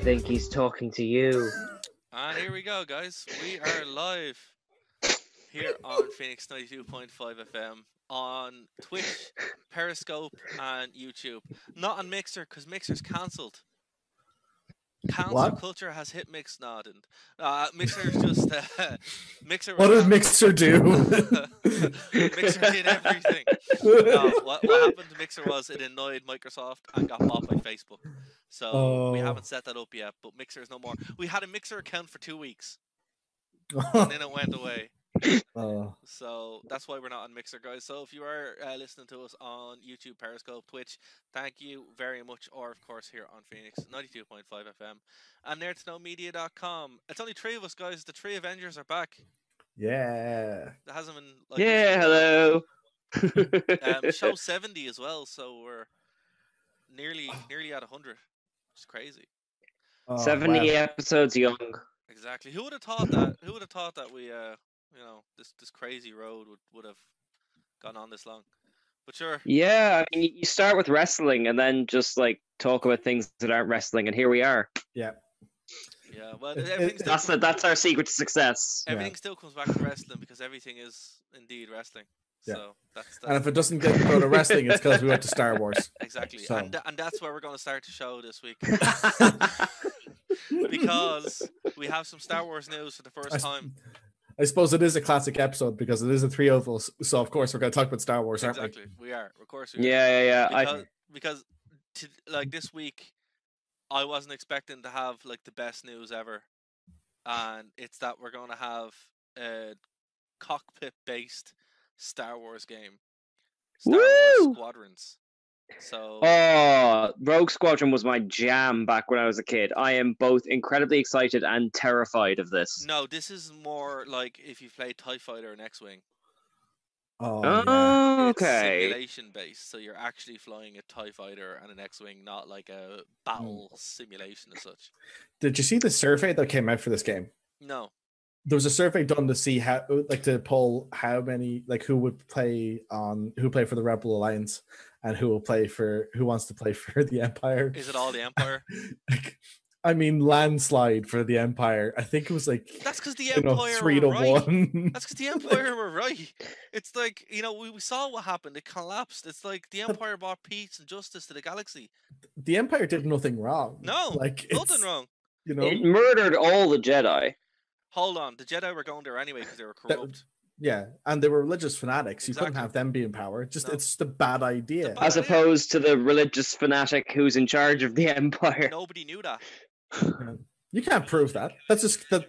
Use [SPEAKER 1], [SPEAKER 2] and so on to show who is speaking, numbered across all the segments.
[SPEAKER 1] think he's talking to you.
[SPEAKER 2] And here we go, guys. We are live here on Phoenix 92.5 FM on Twitch, Periscope, and YouTube. Not on Mixer, because Mixer's cancelled. Cancel culture has hit Mixnod, and Mixer's just Mixer.
[SPEAKER 3] What did Mixer do?
[SPEAKER 2] Mixer did everything. No, what happened to Mixer was it annoyed Microsoft and got bought by Facebook. So we haven't set that up yet, but Mixer is no more. We had a Mixer account for 2 weeks, and then it went away. So that's why we're not on Mixer, guys. So if you are listening to us on YouTube, Periscope, Twitch, thank you very much. Or of course here on Phoenix 92.5 FM and nerdtoknowmedia.com. It's only 3 of us, guys. The 3 Avengers are back.
[SPEAKER 3] Yeah.
[SPEAKER 2] That hasn't been like
[SPEAKER 1] hello.
[SPEAKER 2] Show 70 as well, so we're nearly at 100. It's crazy.
[SPEAKER 1] 70 episodes young.
[SPEAKER 2] Exactly. Who would have thought that? Who would have thought that we this crazy road would have gone on this long? But sure.
[SPEAKER 1] Yeah, I mean, you start with wrestling and then just like talk about things that aren't wrestling, and here we are.
[SPEAKER 3] Yeah.
[SPEAKER 2] Yeah, well,
[SPEAKER 1] that's our secret to success.
[SPEAKER 2] Everything still comes back to wrestling because everything is indeed wrestling.
[SPEAKER 3] Yeah.
[SPEAKER 2] So that's
[SPEAKER 3] and if it doesn't go to wrestling, it's because we went to Star Wars.
[SPEAKER 2] Exactly.
[SPEAKER 3] So.
[SPEAKER 2] And that's where we're going to start the show this week. Because we have some Star Wars news for the first time.
[SPEAKER 3] I suppose it is a classic episode because it is a 3 of us. So of course we're going to talk about Star Wars, aren't we?
[SPEAKER 2] Exactly. We are. Of course we are.
[SPEAKER 1] Yeah.
[SPEAKER 2] Because like this week, I wasn't expecting to have like the best news ever, and it's that we're going to have a cockpit-based Star Wars game, Star Wars Squadrons. So,
[SPEAKER 1] Rogue Squadron was my jam back when I was a kid. I am both incredibly excited and terrified of this.
[SPEAKER 2] No, this is more like if you play TIE Fighter and X-Wing.
[SPEAKER 1] Okay.
[SPEAKER 2] It's simulation based, so you're actually flying a TIE Fighter and an X-Wing, not like a battle simulation as such.
[SPEAKER 3] Did you see the survey that came out for this game?
[SPEAKER 2] No.
[SPEAKER 3] There was a survey done to see how, like, to poll how many, like, who play for the Rebel Alliance and who wants to play for the Empire.
[SPEAKER 2] Is it all the Empire?
[SPEAKER 3] I mean, landslide for the Empire. I think it was like
[SPEAKER 2] that's because the Empire
[SPEAKER 3] 3-1.
[SPEAKER 2] That's because the Empire were right. It's like, we saw what happened. It collapsed. It's like the Empire brought peace and justice to the galaxy.
[SPEAKER 3] The Empire did nothing wrong.
[SPEAKER 2] No, nothing wrong.
[SPEAKER 1] It murdered all the Jedi.
[SPEAKER 2] Hold on, the Jedi were going there anyway because they were corrupt.
[SPEAKER 3] And they were religious fanatics. You couldn't have them be in power. It's just a bad idea.
[SPEAKER 1] As opposed to the religious fanatic who's in charge of the Empire.
[SPEAKER 2] Nobody knew that.
[SPEAKER 3] You can't prove that. That's just that.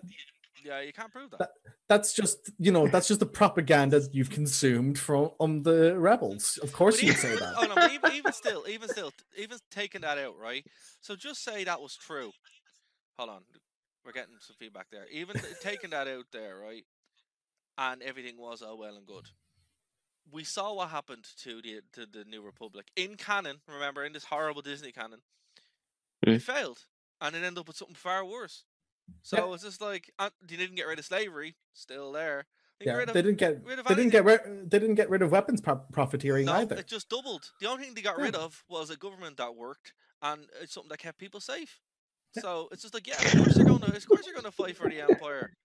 [SPEAKER 2] Yeah, you can't prove that.
[SPEAKER 3] That's just the propaganda you've consumed from the rebels. Of course, you'd say that.
[SPEAKER 2] Oh no, even taking that out, right? So just say that was true. Hold on, we're getting some feedback there. Even taking that out there, right? And everything was all well and good. We saw what happened to the New Republic in canon. Remember, in this horrible Disney canon, it failed, and it ended up with something far worse. So it's just like they didn't get rid of slavery, still there. They didn't
[SPEAKER 3] get rid of weapons profiteering either.
[SPEAKER 2] It just doubled. The only thing they got rid of was a government that worked and it's something that kept people safe. Yeah. So it's just like, of course you're gonna fight for the Empire.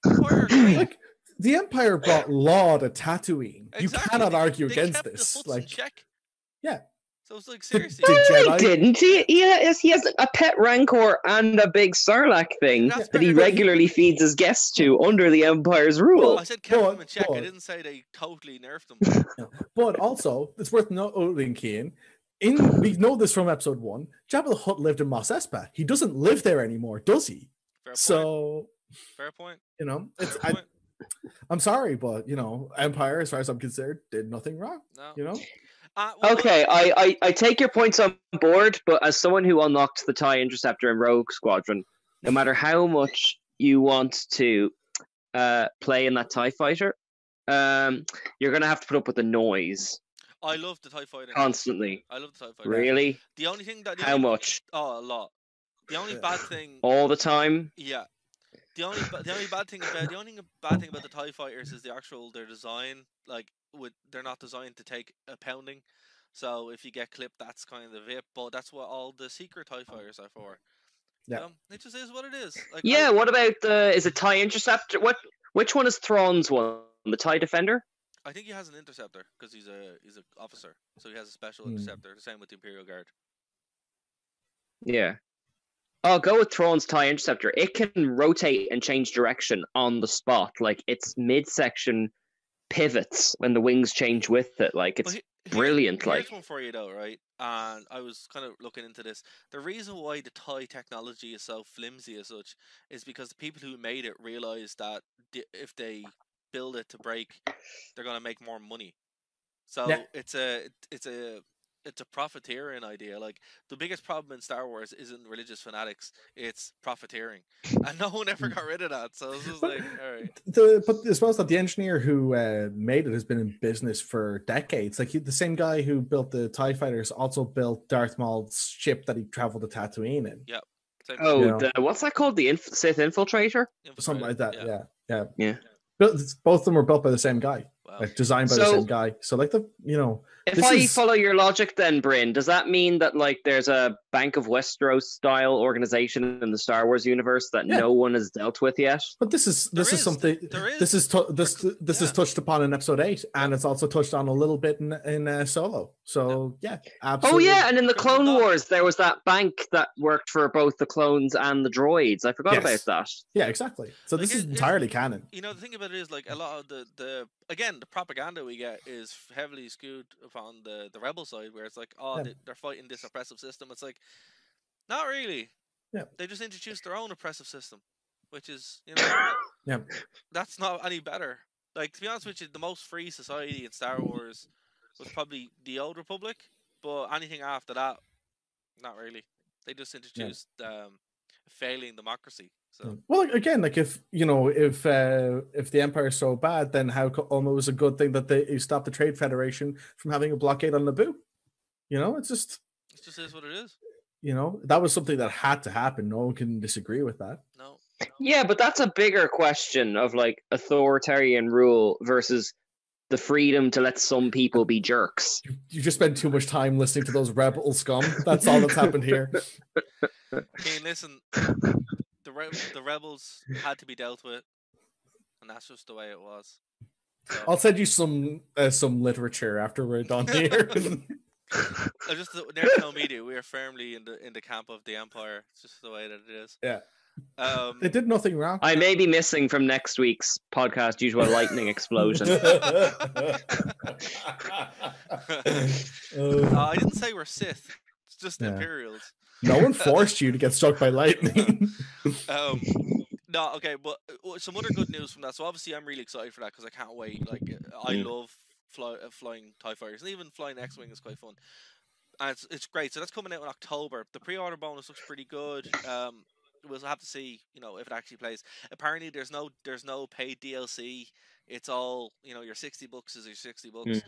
[SPEAKER 3] Like, the Empire brought law to Tatooine.
[SPEAKER 2] Exactly.
[SPEAKER 3] You cannot argue
[SPEAKER 2] they
[SPEAKER 3] against
[SPEAKER 2] kept
[SPEAKER 3] this.
[SPEAKER 2] The Hutts in check.
[SPEAKER 3] Yeah.
[SPEAKER 2] So it's like, seriously.
[SPEAKER 1] No, he didn't. He has a pet Rancor and a big Sarlacc thing that he regularly feeds his guests to under the Empire's rule.
[SPEAKER 2] Well, I said kept them in check. I didn't say they totally nerfed them.
[SPEAKER 3] But also, it's worth noting, Cian, we know this from episode 1, Jabba the Hutt lived in Mos Espa. He doesn't live there anymore, does he?
[SPEAKER 2] Fair point.
[SPEAKER 3] I'm sorry, but Empire, as far as I'm concerned, did nothing wrong.
[SPEAKER 2] No.
[SPEAKER 1] Okay, I take your points on board, but as someone who unlocked the TIE Interceptor in Rogue Squadron, no matter how much you want to play in that TIE Fighter, you're going to have to put up with the noise.
[SPEAKER 2] I love the TIE Fighter.
[SPEAKER 1] Constantly.
[SPEAKER 2] I love the TIE Fighter.
[SPEAKER 1] Really?
[SPEAKER 2] The only thing that...
[SPEAKER 1] How much?
[SPEAKER 2] Oh, a lot. The only bad thing...
[SPEAKER 1] All the time?
[SPEAKER 2] Yeah. The only bad thing about the TIE Fighters is their design. Like, they're not designed to take a pounding. So if you get clipped, that's kind of it. But that's what all the secret TIE Fighters are for.
[SPEAKER 3] Yeah.
[SPEAKER 2] It just is what it is. Like,
[SPEAKER 1] Yeah, what about is it TIE Interceptor? Which one is Thrawn's one? The TIE Defender?
[SPEAKER 2] I think he has an interceptor because he's an officer, so he has a special interceptor. The same with the Imperial Guard.
[SPEAKER 1] Yeah. I'll go with Thrawn's TIE Interceptor. It can rotate and change direction on the spot. Like, its midsection pivots when the wings change with it. Like, it's brilliant.
[SPEAKER 2] Here's one for you, though, right? And I was kind of looking into this. The reason why the TIE technology is so flimsy as such is because the people who made it realized that if they build it to break, they're going to make more money. So it's a profiteering idea. Like, the biggest problem in Star Wars isn't religious fanatics; it's profiteering, and no one ever got rid of that. So it's just like, all right.
[SPEAKER 3] But I suppose that the engineer who made it has been in business for decades. Like the same guy who built the TIE fighters also built Darth Maul's ship that he traveled to Tatooine in.
[SPEAKER 2] Yep.
[SPEAKER 1] What's that called? The Sith Infiltrator?
[SPEAKER 3] Something like that.
[SPEAKER 1] Yeah.
[SPEAKER 3] Both of them were built by the same guy.
[SPEAKER 2] Wow.
[SPEAKER 3] Like designed by the same guy. So like
[SPEAKER 1] if I follow your logic then, Bryn, does that mean that like there's a Bank of Westeros style organization in the Star Wars universe that no one has dealt with yet?
[SPEAKER 3] But this is something this is touched upon in episode 8, and it's also touched on a little bit in Solo. So absolutely.
[SPEAKER 1] Oh yeah, and in the Clone Wars there was that bank that worked for both the clones and the droids. I forgot about that.
[SPEAKER 3] Yeah, exactly. So this is entirely canon.
[SPEAKER 2] You know, the thing about it is, like, a lot of the propaganda we get is heavily skewed upon the rebel side, where it's like, they're fighting this oppressive system. It's like, not really.
[SPEAKER 3] Yeah.
[SPEAKER 2] They just introduced their own oppressive system, which is, that's not any better. Like, to be honest with you, the most free society in Star Wars was probably the Old Republic, but anything after that, not really. They just introduced failing democracy. So.
[SPEAKER 3] Well, again, like if the Empire is so bad, then how come it was a good thing that they stopped the Trade Federation from having a blockade on Naboo? It just
[SPEAKER 2] is what it is.
[SPEAKER 3] That was something that had to happen. No one can disagree with that.
[SPEAKER 2] No.
[SPEAKER 1] Yeah, but that's a bigger question of like authoritarian rule versus the freedom to let some people be jerks.
[SPEAKER 3] You just spend too much time listening to those rebel scum. That's all that's happened here.
[SPEAKER 2] Okay, listen. The rebels had to be dealt with, and that's just the way it was. So,
[SPEAKER 3] I'll send you some literature after we're done here.
[SPEAKER 2] Just NerdToKnowMedia, we are firmly in the camp of the Empire. It's just the way that it is.
[SPEAKER 3] Yeah. They did nothing wrong.
[SPEAKER 1] I may be missing from next week's podcast due to a lightning explosion.
[SPEAKER 2] I didn't say we're Sith. It's just the Imperials.
[SPEAKER 3] No one forced you to get struck by lightning.
[SPEAKER 2] No, okay, but some other good news from that. So obviously, I'm really excited for that because I can't wait. Like, I love flying TIE fighters, and even flying X-wing is quite fun. And it's great. So that's coming out in October. The pre-order bonus looks pretty good. We'll have to see, if it actually plays. Apparently, there's no paid DLC. It's all, your $60 is your $60.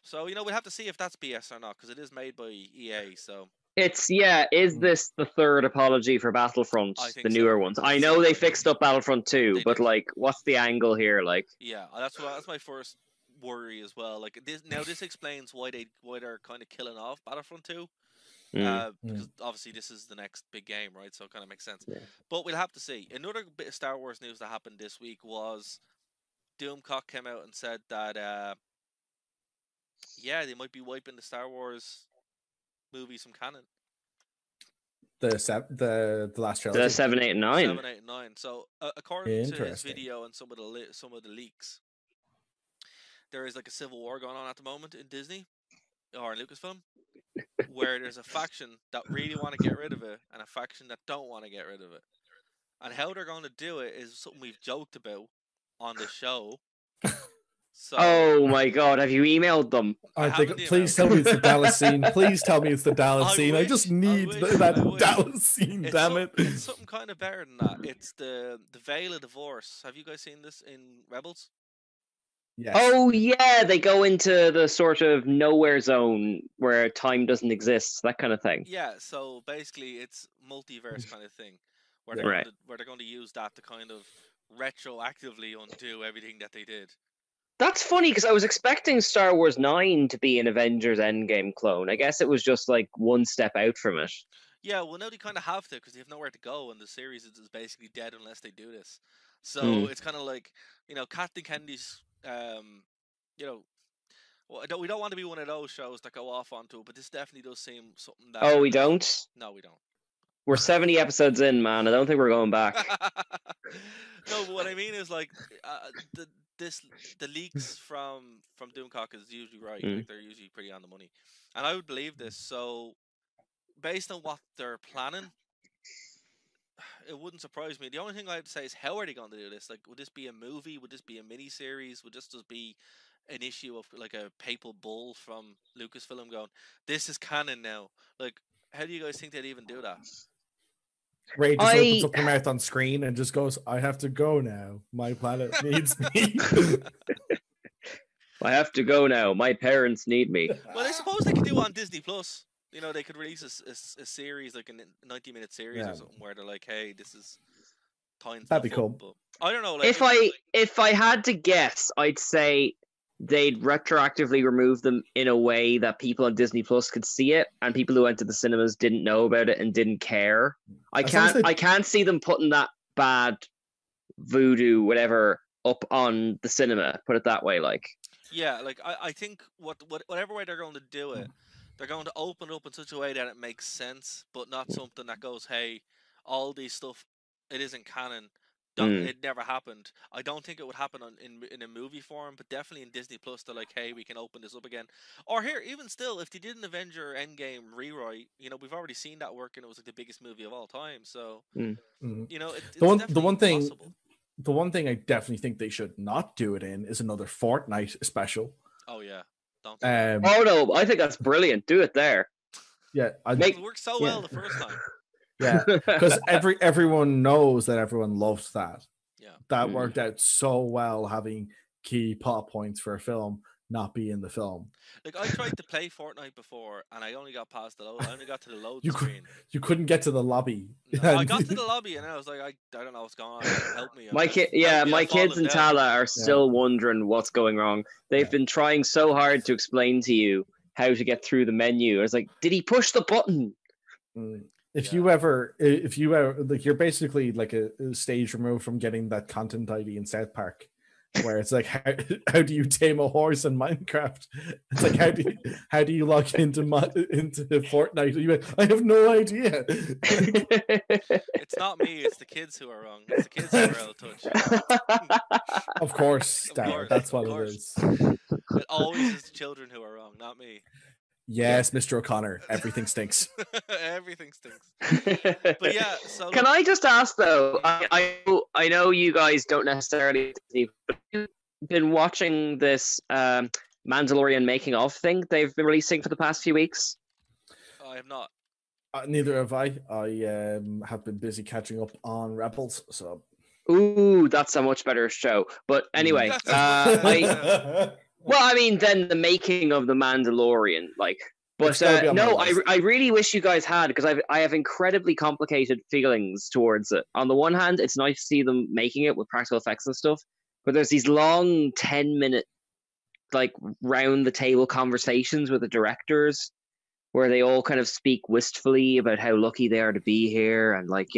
[SPEAKER 2] So we'll have to see if that's BS or not, because it is made by EA. So.
[SPEAKER 1] Is this the third apology for Battlefront, the newer ones? I know they fixed up Battlefront 2, but like, what's the angle here? Like,
[SPEAKER 2] yeah, that's my first worry as well. Like, this explains why they're kind of killing off Battlefront 2, because obviously this is the next big game, right? So it kind of makes sense. But we'll have to see. Another bit of Star Wars news that happened this week was Doomcock came out and said that they might be wiping the Star Wars movies from canon.
[SPEAKER 3] The last trilogy.
[SPEAKER 1] The 7, 8, and 9.
[SPEAKER 2] 7, 8, and 9. So according to his video and some of the leaks, there is like a civil war going on at the moment in Disney or in Lucasfilm, where there's a faction that really want to get rid of it and a faction that don't want to get rid of it. And how they're going to do it is something we've joked about on the show. So,
[SPEAKER 1] oh my god, have you emailed them?
[SPEAKER 3] Please tell me it's the Dallas scene. Please tell me it's the Dallas scene. I just need that Dallas scene, damn it.
[SPEAKER 2] It's something kind of better than that. It's the Veil of Divorce. Have you guys seen this in Rebels?
[SPEAKER 3] Yes.
[SPEAKER 1] Oh yeah, they go into the sort of nowhere zone where time doesn't exist, that kind of thing.
[SPEAKER 2] Yeah, so basically it's multiverse kind of thing, where they're going to use that to kind of retroactively undo everything that they did.
[SPEAKER 1] That's funny because I was expecting Star Wars 9 to be an Avengers Endgame clone. I guess it was just like one step out from it.
[SPEAKER 2] Yeah, well, now they kind of have to because they have nowhere to go, and the series is basically dead unless they do this. So it's kind of like, Captain Kennedy's, you know, well, we don't want to be one of those shows that go off onto it, but this definitely does seem something that.
[SPEAKER 1] Oh, we don't?
[SPEAKER 2] No, we don't.
[SPEAKER 1] We're 70 episodes in, man. I don't think we're going back.
[SPEAKER 2] No, but what I mean is like the leaks from Doomcock is usually right. Like they're usually pretty on the money, and I would believe this. So based on what they're planning, it wouldn't surprise me. The only thing I would say is, how are they going to do this? Like, would this be a movie? Would this be a mini series? Would this just be an issue of like a papal bull from Lucasfilm going, "This is canon now"? Like, how do you guys think they'd even do that?
[SPEAKER 3] Ray just opens up her mouth on screen and just goes, "I have to go now. My planet needs me."
[SPEAKER 1] I have to go now. My parents need me.
[SPEAKER 2] Well, I suppose they could do it on Disney Plus. They could release a series, like a 90-minute series or something, where they're like, "Hey, this is tying
[SPEAKER 3] That'd be
[SPEAKER 2] stuff
[SPEAKER 3] cool.
[SPEAKER 2] up." But I don't know. Like,
[SPEAKER 1] if I had to guess, I'd say they'd retroactively remove them in a way that people on Disney Plus could see it, and people who went to the cinemas didn't know about it and didn't care. I can't see them putting that bad voodoo whatever up on the cinema. Put it that way, like.
[SPEAKER 2] Yeah, like I think whatever way they're going to do it, they're going to open it up in such a way that it makes sense, but not something that goes, "Hey, all these stuff, it isn't canon. It never happened." I don't think it would happen in a movie form, but definitely in Disney Plus, they're like, "Hey, we can open this up again." Or here, even still, if they did an Avenger Endgame rewrite, we've already seen that work, and it was like the biggest movie of all time. So, it's definitely possible.
[SPEAKER 3] The one thing I definitely think they should not do it in is another Fortnite special.
[SPEAKER 2] Oh yeah, don't.
[SPEAKER 1] Oh no, I think that's brilliant. Do it there.
[SPEAKER 3] Yeah,
[SPEAKER 2] it worked so well the first time.
[SPEAKER 3] Yeah, because everyone knows that everyone loved that.
[SPEAKER 2] Yeah,
[SPEAKER 3] that worked out so well, having key plot points for a film not be in the film.
[SPEAKER 2] Like, I tried to play Fortnite before, and I only got past the load. I only got to the load screen.
[SPEAKER 3] You couldn't get to the lobby.
[SPEAKER 2] No, I got to the lobby, and I was like, I don't know what's going on. Help me.
[SPEAKER 1] My kids in Tala are still wondering what's going wrong. They've been trying so hard to explain to you how to get through the menu. I was like, did he push the button?
[SPEAKER 3] If you ever, like, you're basically like a stage removed from getting that content ID in South Park, where it's like, how do you tame a horse in Minecraft? It's like, how do you log into Fortnite? I have no idea.
[SPEAKER 2] It's not me. It's the kids who are wrong. It's the kids who are out of touch.
[SPEAKER 3] Of course, Darren, that's what it is.
[SPEAKER 2] It always is the children who are wrong, not me.
[SPEAKER 3] Yes, Mr. O'Connor. Everything stinks.
[SPEAKER 2] Everything stinks. But yeah, so
[SPEAKER 1] can I just ask though? I know you guys don't necessarily, but you've been watching this Mandalorian making of thing they've been releasing for the past few weeks.
[SPEAKER 2] I have not.
[SPEAKER 3] Neither have I. I have been busy catching up on Rebels. So.
[SPEAKER 1] Ooh, that's a much better show. But anyway, well, I mean, then the making of the Mandalorian, like, but no, I really wish you guys had, because I have incredibly complicated feelings towards it. On the one hand, it's nice to see them making it with practical effects and stuff, but there's these long 10-minute, like, round the table conversations with the directors, where they all kind of speak wistfully about how lucky they are to be here, and like,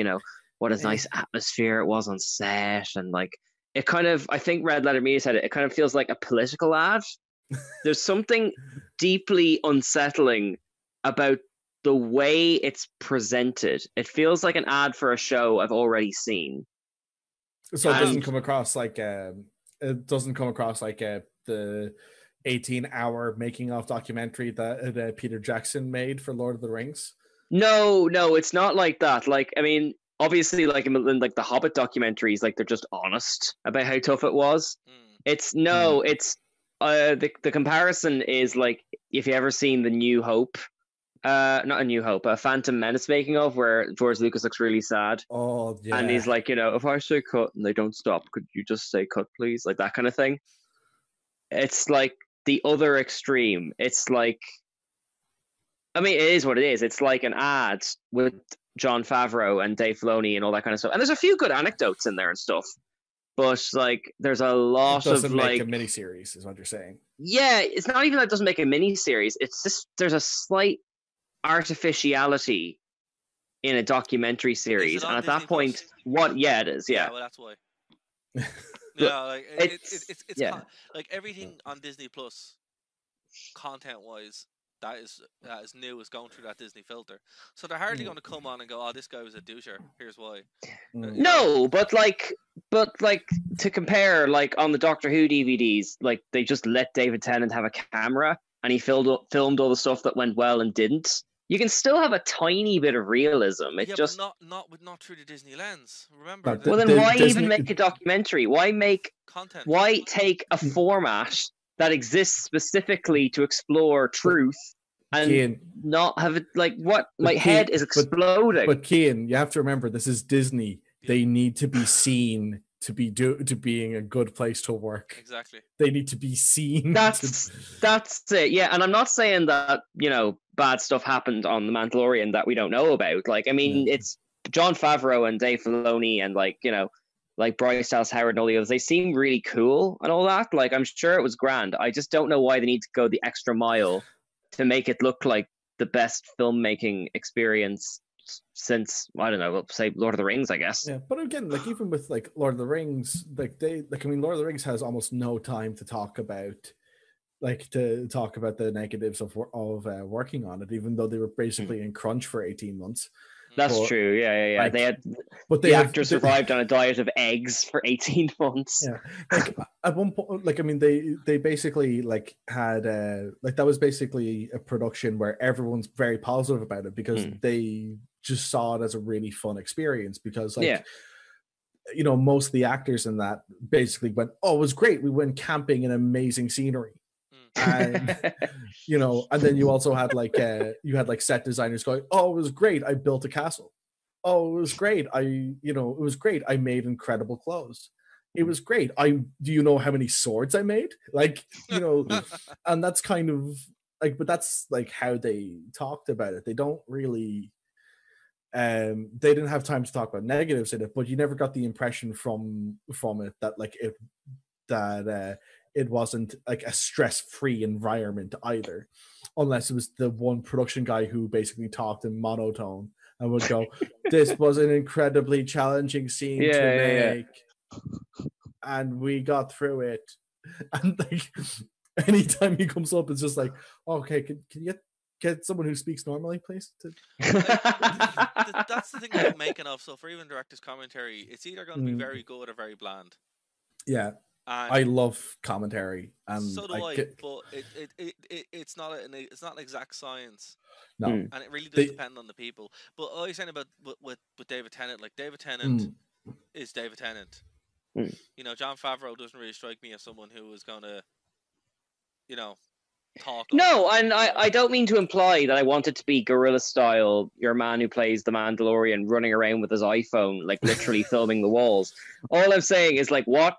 [SPEAKER 1] what a nice atmosphere it was on set, and like. It kind of, I think Red Letter Media said it kind of feels like a political ad. There's something deeply unsettling about the way it's presented. It feels like an ad for a show I've already seen.
[SPEAKER 3] So it doesn't come across like the 18-hour making of documentary that Peter Jackson made for Lord of the Rings.
[SPEAKER 1] No, it's not like that. Like, I mean, obviously, like in like the Hobbit documentaries, like they're just honest about how tough it was. It's the comparison is like, if you ever seen the New Hope, not a New Hope, a Phantom Menace making of, where George Lucas looks really sad.
[SPEAKER 3] Oh yeah,
[SPEAKER 1] and he's like, if I say cut and they don't stop, could you just say cut, please? Like that kind of thing. It's like the other extreme. It's like, I mean, it is what it is. It's like an ad with Jon Favreau and Dave Filoni and all that kind of stuff. And there's a few good anecdotes in there and stuff. But like, there's a lot of like
[SPEAKER 3] a miniseries, is what you're saying.
[SPEAKER 1] Yeah, it's not even that it doesn't make a miniseries. It's just there's a slight artificiality in a documentary series, and
[SPEAKER 2] on
[SPEAKER 1] at that
[SPEAKER 2] Disney
[SPEAKER 1] point,
[SPEAKER 2] Plus?
[SPEAKER 1] what? Yeah, it is. Yeah,
[SPEAKER 2] Well, that's why.
[SPEAKER 1] But
[SPEAKER 2] Yeah, like it's
[SPEAKER 1] yeah.
[SPEAKER 2] like everything on Disney Plus, content wise, that is new is going through that Disney filter. So they're hardly going to come on and go, "Oh, this guy was a doucher. Here's why." You know?
[SPEAKER 1] No, but like to compare, like on the Doctor Who DVDs, like they just let David Tennant have a camera and he filmed all the stuff that went well and didn't. You can still have a tiny bit of realism. It
[SPEAKER 2] Yeah,
[SPEAKER 1] just
[SPEAKER 2] but not through the Disney lens. Remember,
[SPEAKER 3] But
[SPEAKER 1] well, then
[SPEAKER 3] the
[SPEAKER 1] why
[SPEAKER 3] Disney
[SPEAKER 1] even make a documentary?
[SPEAKER 2] content.
[SPEAKER 1] Why take a format that exists specifically to explore truth and
[SPEAKER 3] Cian,
[SPEAKER 1] not have it like what?
[SPEAKER 3] But
[SPEAKER 1] My
[SPEAKER 3] Cian-
[SPEAKER 1] head is exploding.
[SPEAKER 3] But Cian, you have to remember this is Disney. They need to be seen to being a good place to work.
[SPEAKER 2] Exactly.
[SPEAKER 3] They need to be seen.
[SPEAKER 1] That's it. Yeah, and I'm not saying that bad stuff happened on The Mandalorian that we don't know about. Like, I mean, it's Jon Favreau and Dave Filoni and like Bryce Dallas Howard and all the others. They seem really cool and all that. Like, I'm sure it was grand. I just don't know why they need to go the extra mile to make it look like the best filmmaking experience since, I don't know, say Lord of the Rings, I guess.
[SPEAKER 3] Yeah, but again, like even with like Lord of the Rings, Lord of the Rings has almost no time to talk about the negatives of working on it, even though they were basically in crunch for 18 months.
[SPEAKER 1] That's true. Yeah.
[SPEAKER 3] Like,
[SPEAKER 1] the actors survived on a diet of eggs for 18 months.
[SPEAKER 3] Yeah, like at one point, like I mean, they basically like had that was basically a production where everyone's very positive about it because they just saw it as a really fun experience because most of the actors in that basically went, "Oh, it was great. We went camping in amazing scenery." And and then you also had set designers going, "Oh, it was great. I built a castle. Oh, it was great. I made incredible clothes. It was great. Do you know how many swords I made?" And that's kind of like, but that's like how they talked about it. They don't really they didn't have time to talk about negatives in it, but you never got the impression from it that it wasn't like a stress-free environment either, unless it was the one production guy who basically talked in monotone and would go, "This was an incredibly challenging scene to make, and we got through it." And like anytime he comes up, it's just like, "Okay, can you get someone who speaks normally, please?"
[SPEAKER 2] That's the thing about making of stuff, or even director's commentary. It's either going to be very good or very bland.
[SPEAKER 3] Yeah. I love commentary, and
[SPEAKER 2] so do I. But it's not an exact science.
[SPEAKER 3] No,
[SPEAKER 2] and it really does depend on the people. But I was saying about with David Tennant, like David Tennant is David Tennant. Jon Favreau doesn't really strike me as someone who is going to, talk.
[SPEAKER 1] No, and I don't mean to imply that I want it to be guerrilla style. You're a man who plays the Mandalorian running around with his iPhone, like literally filming the walls. All I'm saying is like what.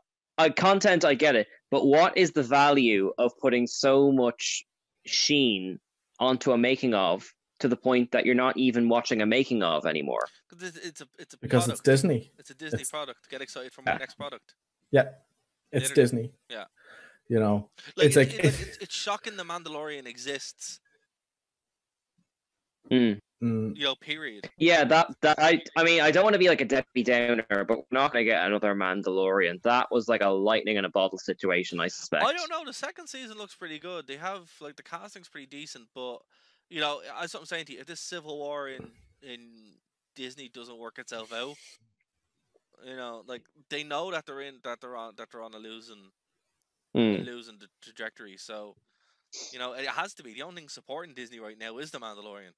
[SPEAKER 1] Content, I get it, but what is the value of putting so much sheen onto a making of to the point that you're not even watching a making of anymore?
[SPEAKER 2] It's a
[SPEAKER 3] because
[SPEAKER 2] product.
[SPEAKER 3] It's Disney.
[SPEAKER 2] It's a Disney product. Get excited for my next product.
[SPEAKER 3] Yeah, it's Disney.
[SPEAKER 2] Yeah,
[SPEAKER 3] it's
[SPEAKER 2] shocking. The Mandalorian exists. Period.
[SPEAKER 1] Yeah, I mean, I don't want to be like a Debbie Downer, but we're not going to get another Mandalorian. That was like a lightning in a bottle situation, I suspect.
[SPEAKER 2] I don't know. The second season looks pretty good. They have the casting's pretty decent, but as I'm saying to you, if this civil war in Disney doesn't work itself out, they know that they're on a losing the trajectory. So, it has to be. The only thing supporting Disney right now is the Mandalorian.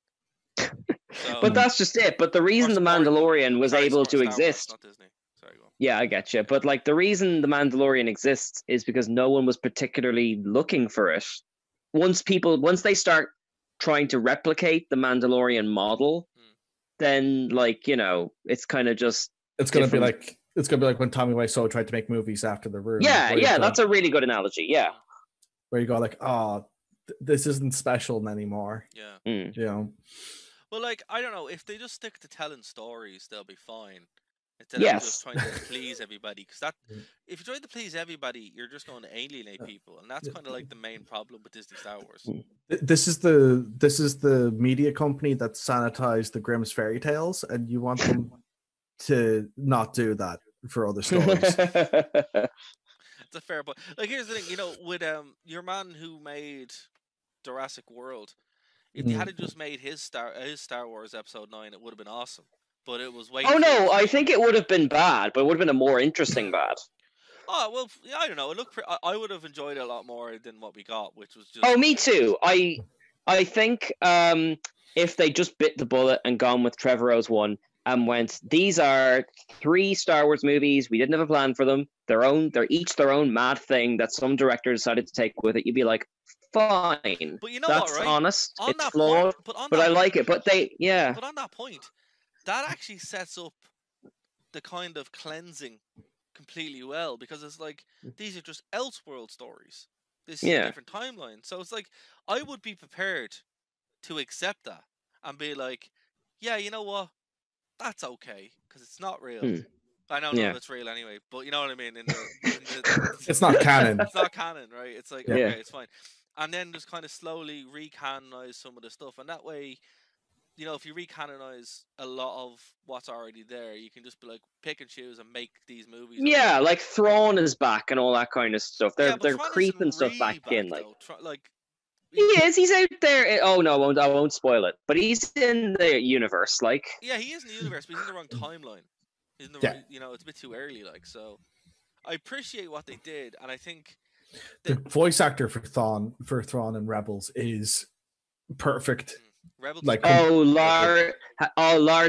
[SPEAKER 2] So,
[SPEAKER 1] but that's just it. But the reason the Mandalorian was able to exist,
[SPEAKER 2] not Disney. Sorry, go on.
[SPEAKER 1] Yeah, I get you. But like the reason the Mandalorian exists is because no one was particularly looking for it. Once they start trying to replicate the Mandalorian model, then it's kind of just
[SPEAKER 3] it's gonna be like when Tommy Wiseau tried to make movies after The Room.
[SPEAKER 1] Yeah, that's a really good analogy. Yeah,
[SPEAKER 3] where you go like, "Oh, this isn't special anymore."
[SPEAKER 2] Yeah. Well, I don't know, if they just stick to telling stories, they'll be fine. Instead of just trying to please everybody, because if you try to please everybody, you're just going to alienate people, and that's kind of like the main problem with Disney Star Wars.
[SPEAKER 3] This is the media company that sanitized the Grimm's fairy tales, and you want them to not do that for other stories.
[SPEAKER 2] It's a fair point. Like, here's the thing, with your man who made Jurassic World, if they had just made his Star Wars Episode 9, it would have been awesome. But it was way.
[SPEAKER 1] Oh no, I think it would have been bad, but it would have been a more interesting bad.
[SPEAKER 2] Oh well, yeah, I don't know. I would have enjoyed it a lot more than what we got, which was just.
[SPEAKER 1] Oh, me too. I think if they just bit the bullet and gone with Trevorrow's one and went, these are 3 Star Wars movies. We didn't have a plan for them. They're each their own mad thing that some director decided to take with it. You'd be like, fine.
[SPEAKER 2] But you know
[SPEAKER 1] that's
[SPEAKER 2] what, right?
[SPEAKER 1] Honest.
[SPEAKER 2] On
[SPEAKER 1] it's
[SPEAKER 2] that
[SPEAKER 1] flawed,
[SPEAKER 2] point,
[SPEAKER 1] but I like it. But
[SPEAKER 2] But on that point, that actually sets up the kind of cleansing completely well, because it's like these are just Elseworld stories. This is a different timeline. So it's like I would be prepared to accept that and be like, yeah, you know what? That's okay, because it's not real. I know none of it's real anyway, but you know what I mean?
[SPEAKER 3] It's not canon.
[SPEAKER 2] It's not canon, right? It's like, okay, it's fine. And then just kind of slowly recanonize some of the stuff. And that way, if you recanonize a lot of what's already there, you can just be like, pick and choose and make these movies.
[SPEAKER 1] Yeah, like Thrawn is back and all that kind of stuff. They're creeping stuff back in. He is. He's out there. Oh no, I won't spoil it. But he's in the universe, like.
[SPEAKER 2] Yeah, he is in the universe, but he's in the wrong timeline. He's in the right, it's a bit too early, like. So, I appreciate what they did, and I think
[SPEAKER 3] the voice actor for Thrawn and Rebels is perfect.
[SPEAKER 2] Rebels,
[SPEAKER 1] like Lars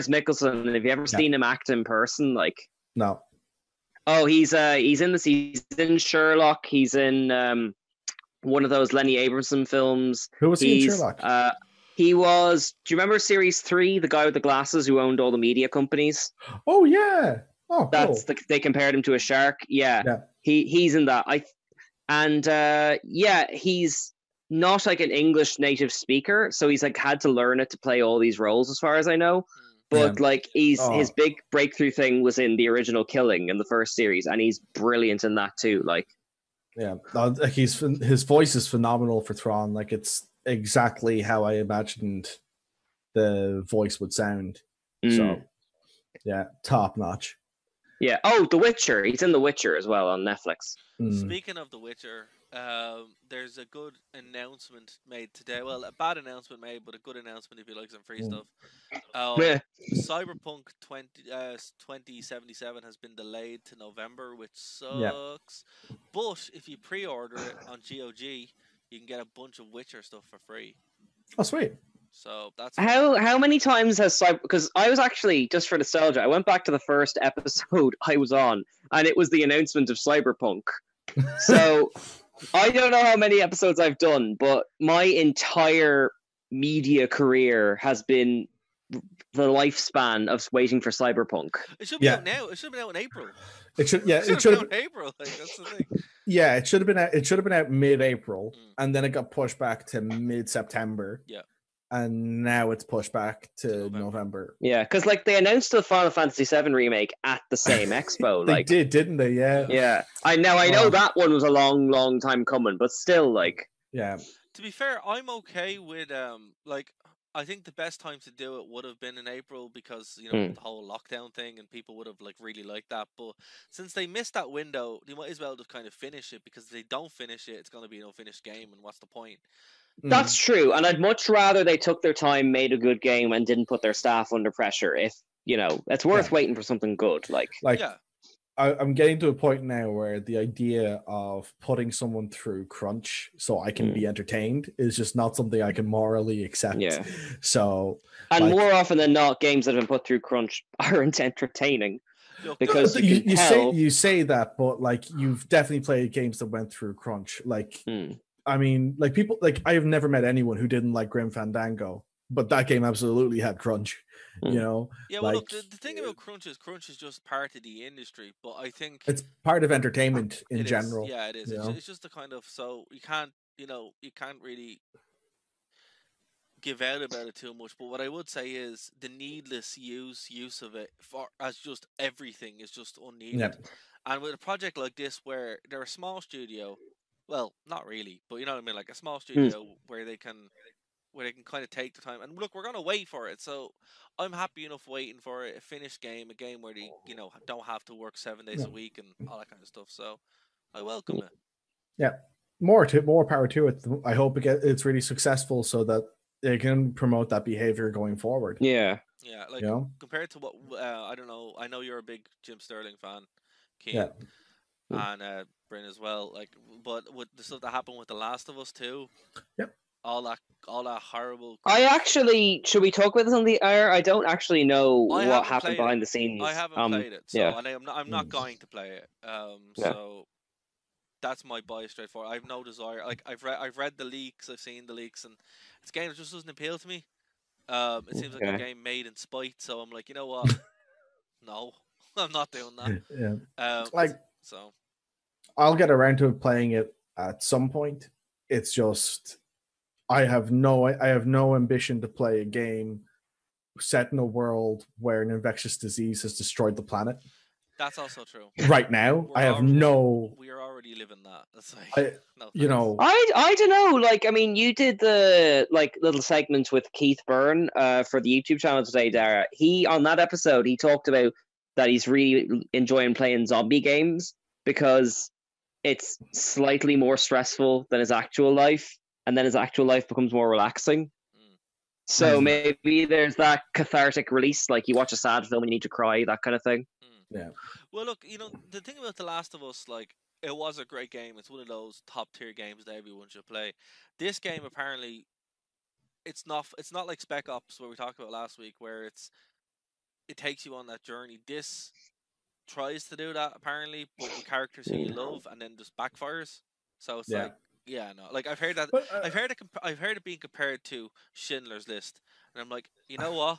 [SPEAKER 1] Mikkelsen. Have you ever seen him act in person? Like,
[SPEAKER 3] no.
[SPEAKER 1] Oh, he's in this. He's in Sherlock. He's in one of those Lenny Abrahamson films.
[SPEAKER 3] Who was he in Sherlock?
[SPEAKER 1] He was. Do you remember Series 3? The guy with the glasses who owned all the media companies.
[SPEAKER 3] Oh yeah. Oh,
[SPEAKER 1] that's
[SPEAKER 3] cool.
[SPEAKER 1] they compared him to a shark. Yeah. He's in that. He's not like an English native speaker, so he's like had to learn it to play all these roles, as far as I know. But like his big breakthrough thing was in the original Killing in the first series, and he's brilliant in that too. Like,
[SPEAKER 3] his voice is phenomenal for Thrawn. Like, it's exactly how I imagined the voice would sound. So, yeah, top notch.
[SPEAKER 1] Yeah. Oh, The Witcher. He's in The Witcher as well on Netflix.
[SPEAKER 2] Speaking of The Witcher, there's a good announcement made today. Well, a bad announcement made, but a good announcement if you like some free stuff. Cyberpunk 2077 has been delayed to November, which sucks. But if you pre-order it on GOG, you can get a bunch of Witcher stuff for free.
[SPEAKER 3] Oh, sweet.
[SPEAKER 2] So that's
[SPEAKER 1] how many times has because I was actually, just for nostalgia, I went back to the first episode I was on, and it was the announcement of Cyberpunk. So I don't know how many episodes I've done, but my entire media career has been the lifespan of waiting for Cyberpunk.
[SPEAKER 2] It should be out now. It should have been out in April.
[SPEAKER 3] It should have
[SPEAKER 2] been out in April. Like, that's the thing.
[SPEAKER 3] Yeah, it should have been out mid-April, and then it got pushed back to mid-September.
[SPEAKER 2] Yeah.
[SPEAKER 3] And now it's pushed back to November.
[SPEAKER 1] Yeah, because like they announced the Final Fantasy VII remake at the same expo.
[SPEAKER 3] They did, didn't they? Yeah.
[SPEAKER 1] Yeah. I know that one was a long, long time coming, but still, like.
[SPEAKER 3] Yeah.
[SPEAKER 2] To be fair, I'm okay with I think the best time to do it would have been in April, because the whole lockdown thing, and people would have like really liked that. But since they missed that window, they might as well just kind of finish it, because if they don't finish it, it's going to be an unfinished game, and what's the point?
[SPEAKER 1] That's true, and I'd much rather they took their time, made a good game, and didn't put their staff under pressure. If it's worth waiting for something good. Like
[SPEAKER 3] I'm getting to a point now where the idea of putting someone through crunch so I can be entertained is just not something I can morally accept.
[SPEAKER 1] Yeah.
[SPEAKER 3] So,
[SPEAKER 1] and more often than not, games that have been put through crunch aren't entertaining. Because
[SPEAKER 3] you say that, but like you've definitely played games that went through crunch. Like. I mean, like people, like I have never met anyone who didn't like Grim Fandango, but that game absolutely had crunch,
[SPEAKER 2] Yeah, well, look, the thing about crunch is just part of the industry, but I think
[SPEAKER 3] it's part of entertainment in general.
[SPEAKER 2] Yeah, it is. It's just the kind of, so you can't really give out about it too much. But what I would say is the needless use of it as just everything is just unneeded.
[SPEAKER 3] Yeah.
[SPEAKER 2] And with a project like this, where they're a small studio, well, not really, but you know what I mean, like a small studio where they can kind of take the time. And look, we're gonna wait for it, so I'm happy enough waiting for a finished game, a game where they don't have to work 7 days a week and all that kind of stuff. So I welcome it.
[SPEAKER 3] Yeah, more power to it. I hope it's really successful so that they can promote that behavior going forward.
[SPEAKER 1] Yeah.
[SPEAKER 2] Yeah, like compared to what I don't know. I know you're a big Jim Sterling fan, Keane, and Bryn as well. Like, but with the stuff that happened with The Last of Us 2, all that horrible.
[SPEAKER 1] Should we talk about this on the air? I don't actually know what happened behind the scenes.
[SPEAKER 2] I haven't played it, so I'm not going to play it. So that's my bias straight forward. I have no desire. Like I've read the leaks, I've seen the leaks, and this game just doesn't appeal to me. It seems like a game made in spite. So I'm like, you know what? No, I'm not doing that. So
[SPEAKER 3] I'll get around to playing it at some point. It's just I have no ambition to play a game set in a world where an infectious disease has destroyed the planet.
[SPEAKER 2] That's also true.
[SPEAKER 3] Right now, we
[SPEAKER 2] are already living that. It's like,
[SPEAKER 1] I don't know. Like, I mean, you did the little segment with Keith Byrne for the YouTube channel today, Dara. On that episode, he talked about that he's really enjoying playing zombie games because it's slightly more stressful than his actual life, and then his actual life becomes more relaxing. So maybe there's that cathartic release, like you watch a sad film and you need to cry, that kind of thing.
[SPEAKER 3] Yeah.
[SPEAKER 2] Well, look, the thing about The Last of Us, like, it was a great game. It's one of those top tier games that everyone should play. This game, apparently, it's not like Spec Ops, where we talked about last week, where it takes you on that journey. This tries to do that, apparently, but with characters who you love, and then just backfires. So it's like, like I've heard that. I've heard it being compared to Schindler's List, and I'm like, you know what?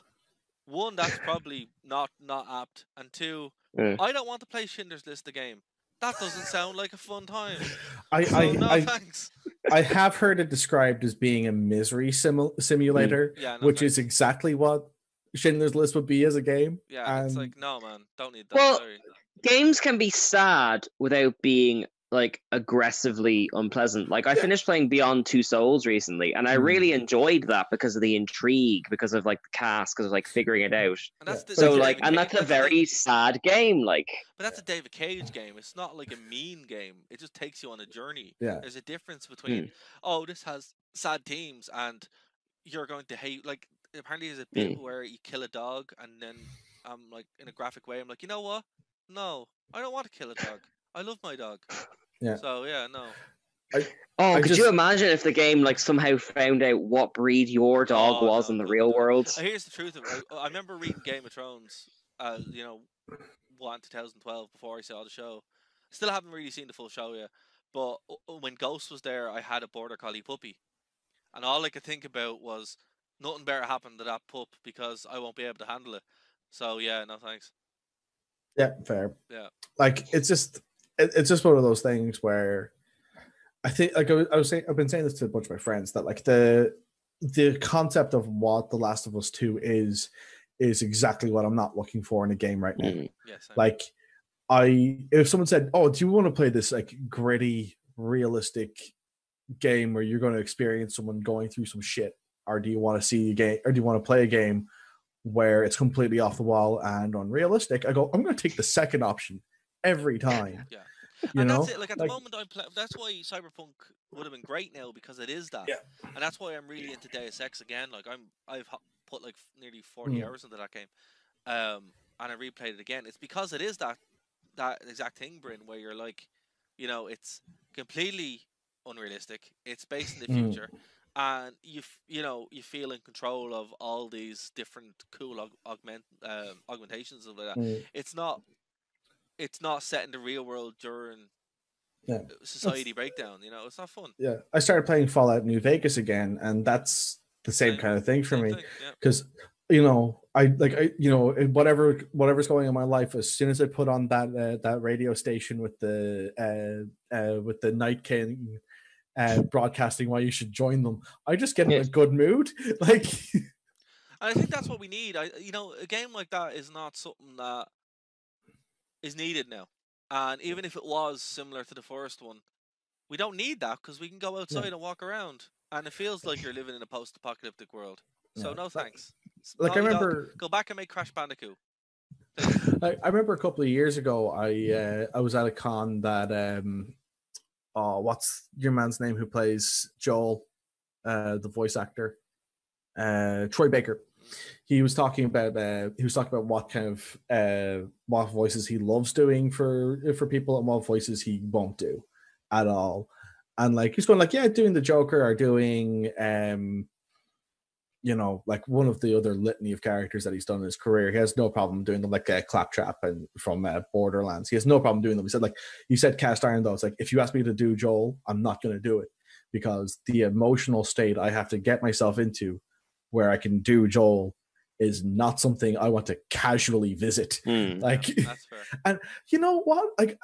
[SPEAKER 2] One, that's probably not apt, and two, I don't want to play Schindler's List the game. That doesn't sound like a fun time. Thanks.
[SPEAKER 3] I have heard it described as being a misery simulator, which is exactly what Schindler's List would be as a game.
[SPEAKER 2] Yeah, it's like, no, man, don't need that.
[SPEAKER 1] Well,
[SPEAKER 2] sorry.
[SPEAKER 1] Games can be sad without being like aggressively unpleasant. Like I finished playing Beyond Two Souls recently, and I really enjoyed that because of the intrigue, because of like the cast, because of like figuring it out.
[SPEAKER 2] And that's
[SPEAKER 1] that's a very sad game. Like,
[SPEAKER 2] but that's a David Cage game. It's not like a mean game. It just takes you on a journey.
[SPEAKER 3] Yeah,
[SPEAKER 2] there's a difference between this has sad themes and you're going to hate. Like apparently there's a bit where you kill a dog, and then like in a graphic way, I'm like, you know what? No, I don't want to kill a dog. I love my dog.
[SPEAKER 3] Yeah.
[SPEAKER 2] So no.
[SPEAKER 1] Could you imagine if the game like somehow found out what breed your dog was in the real world?
[SPEAKER 2] Here's the truth of it. I remember reading Game of Thrones, 2012 before I saw the show. Still haven't really seen the full show yet. But when Ghost was there, I had a border collie puppy, and all I could think about was nothing better happened to that pup because I won't be able to handle it. So no thanks.
[SPEAKER 3] Yeah, fair.
[SPEAKER 2] Yeah,
[SPEAKER 3] like it's just one of those things where I think, like I've been saying this to a bunch of my friends, that like the concept of what The Last of Us 2 is exactly what I'm not looking for in a game right now.
[SPEAKER 2] Yes,
[SPEAKER 3] like if someone said, "Oh, do you want to play this like gritty, realistic game where you're going to experience someone going through some shit, or do you want to see a game, or do you want to play a game where it's completely off the wall and unrealistic?" I go, I'm going to take the second option every time.
[SPEAKER 2] Yeah.
[SPEAKER 3] That's
[SPEAKER 2] it. Like at the moment, that's why Cyberpunk would have been great now, because it is that.
[SPEAKER 3] Yeah.
[SPEAKER 2] And that's why I'm really into Deus Ex again. Like I've put like nearly 40 hours into that game, and I replayed it again. It's because it is that exact thing, Bryn, where you're like, it's completely unrealistic. It's based in the future, and you feel in control of all these different cool augmentations of that. It's not set in the real world during society breakdown. It's not fun.
[SPEAKER 3] Yeah, I started playing Fallout New Vegas again, and that's the same kind of thing for me, because whatever's going on in my life, as soon as I put on that radio station with the Night King broadcasting why you should join them, I just get in a good mood. Like,
[SPEAKER 2] I think that's what we need. A game like that is not something that is needed now, and even if it was similar to the first one, We don't need that because we can go outside and walk around, and it feels like you're living in a post-apocalyptic world. So no thanks.
[SPEAKER 3] Like I remember,
[SPEAKER 2] go back and make Crash Bandicoot.
[SPEAKER 3] I remember a couple of years ago, I was at a con that what's your man's name who plays Joel, the voice actor, Troy Baker. He was talking about what kind of what voices he loves doing for people and what voices he won't do at all. And like he's going like, yeah, doing the Joker or doing like one of the other litany of characters that he's done in his career. He has no problem doing them, like Claptrap and from Borderlands. He has no problem doing them. He said, like you said, Cast Iron, though, it's like if you ask me to do Joel, I'm not going to do it because the emotional state I have to get myself into where I can do Joel is not something I want to casually visit. Like,
[SPEAKER 2] that's fair.
[SPEAKER 3] And you know what? Like,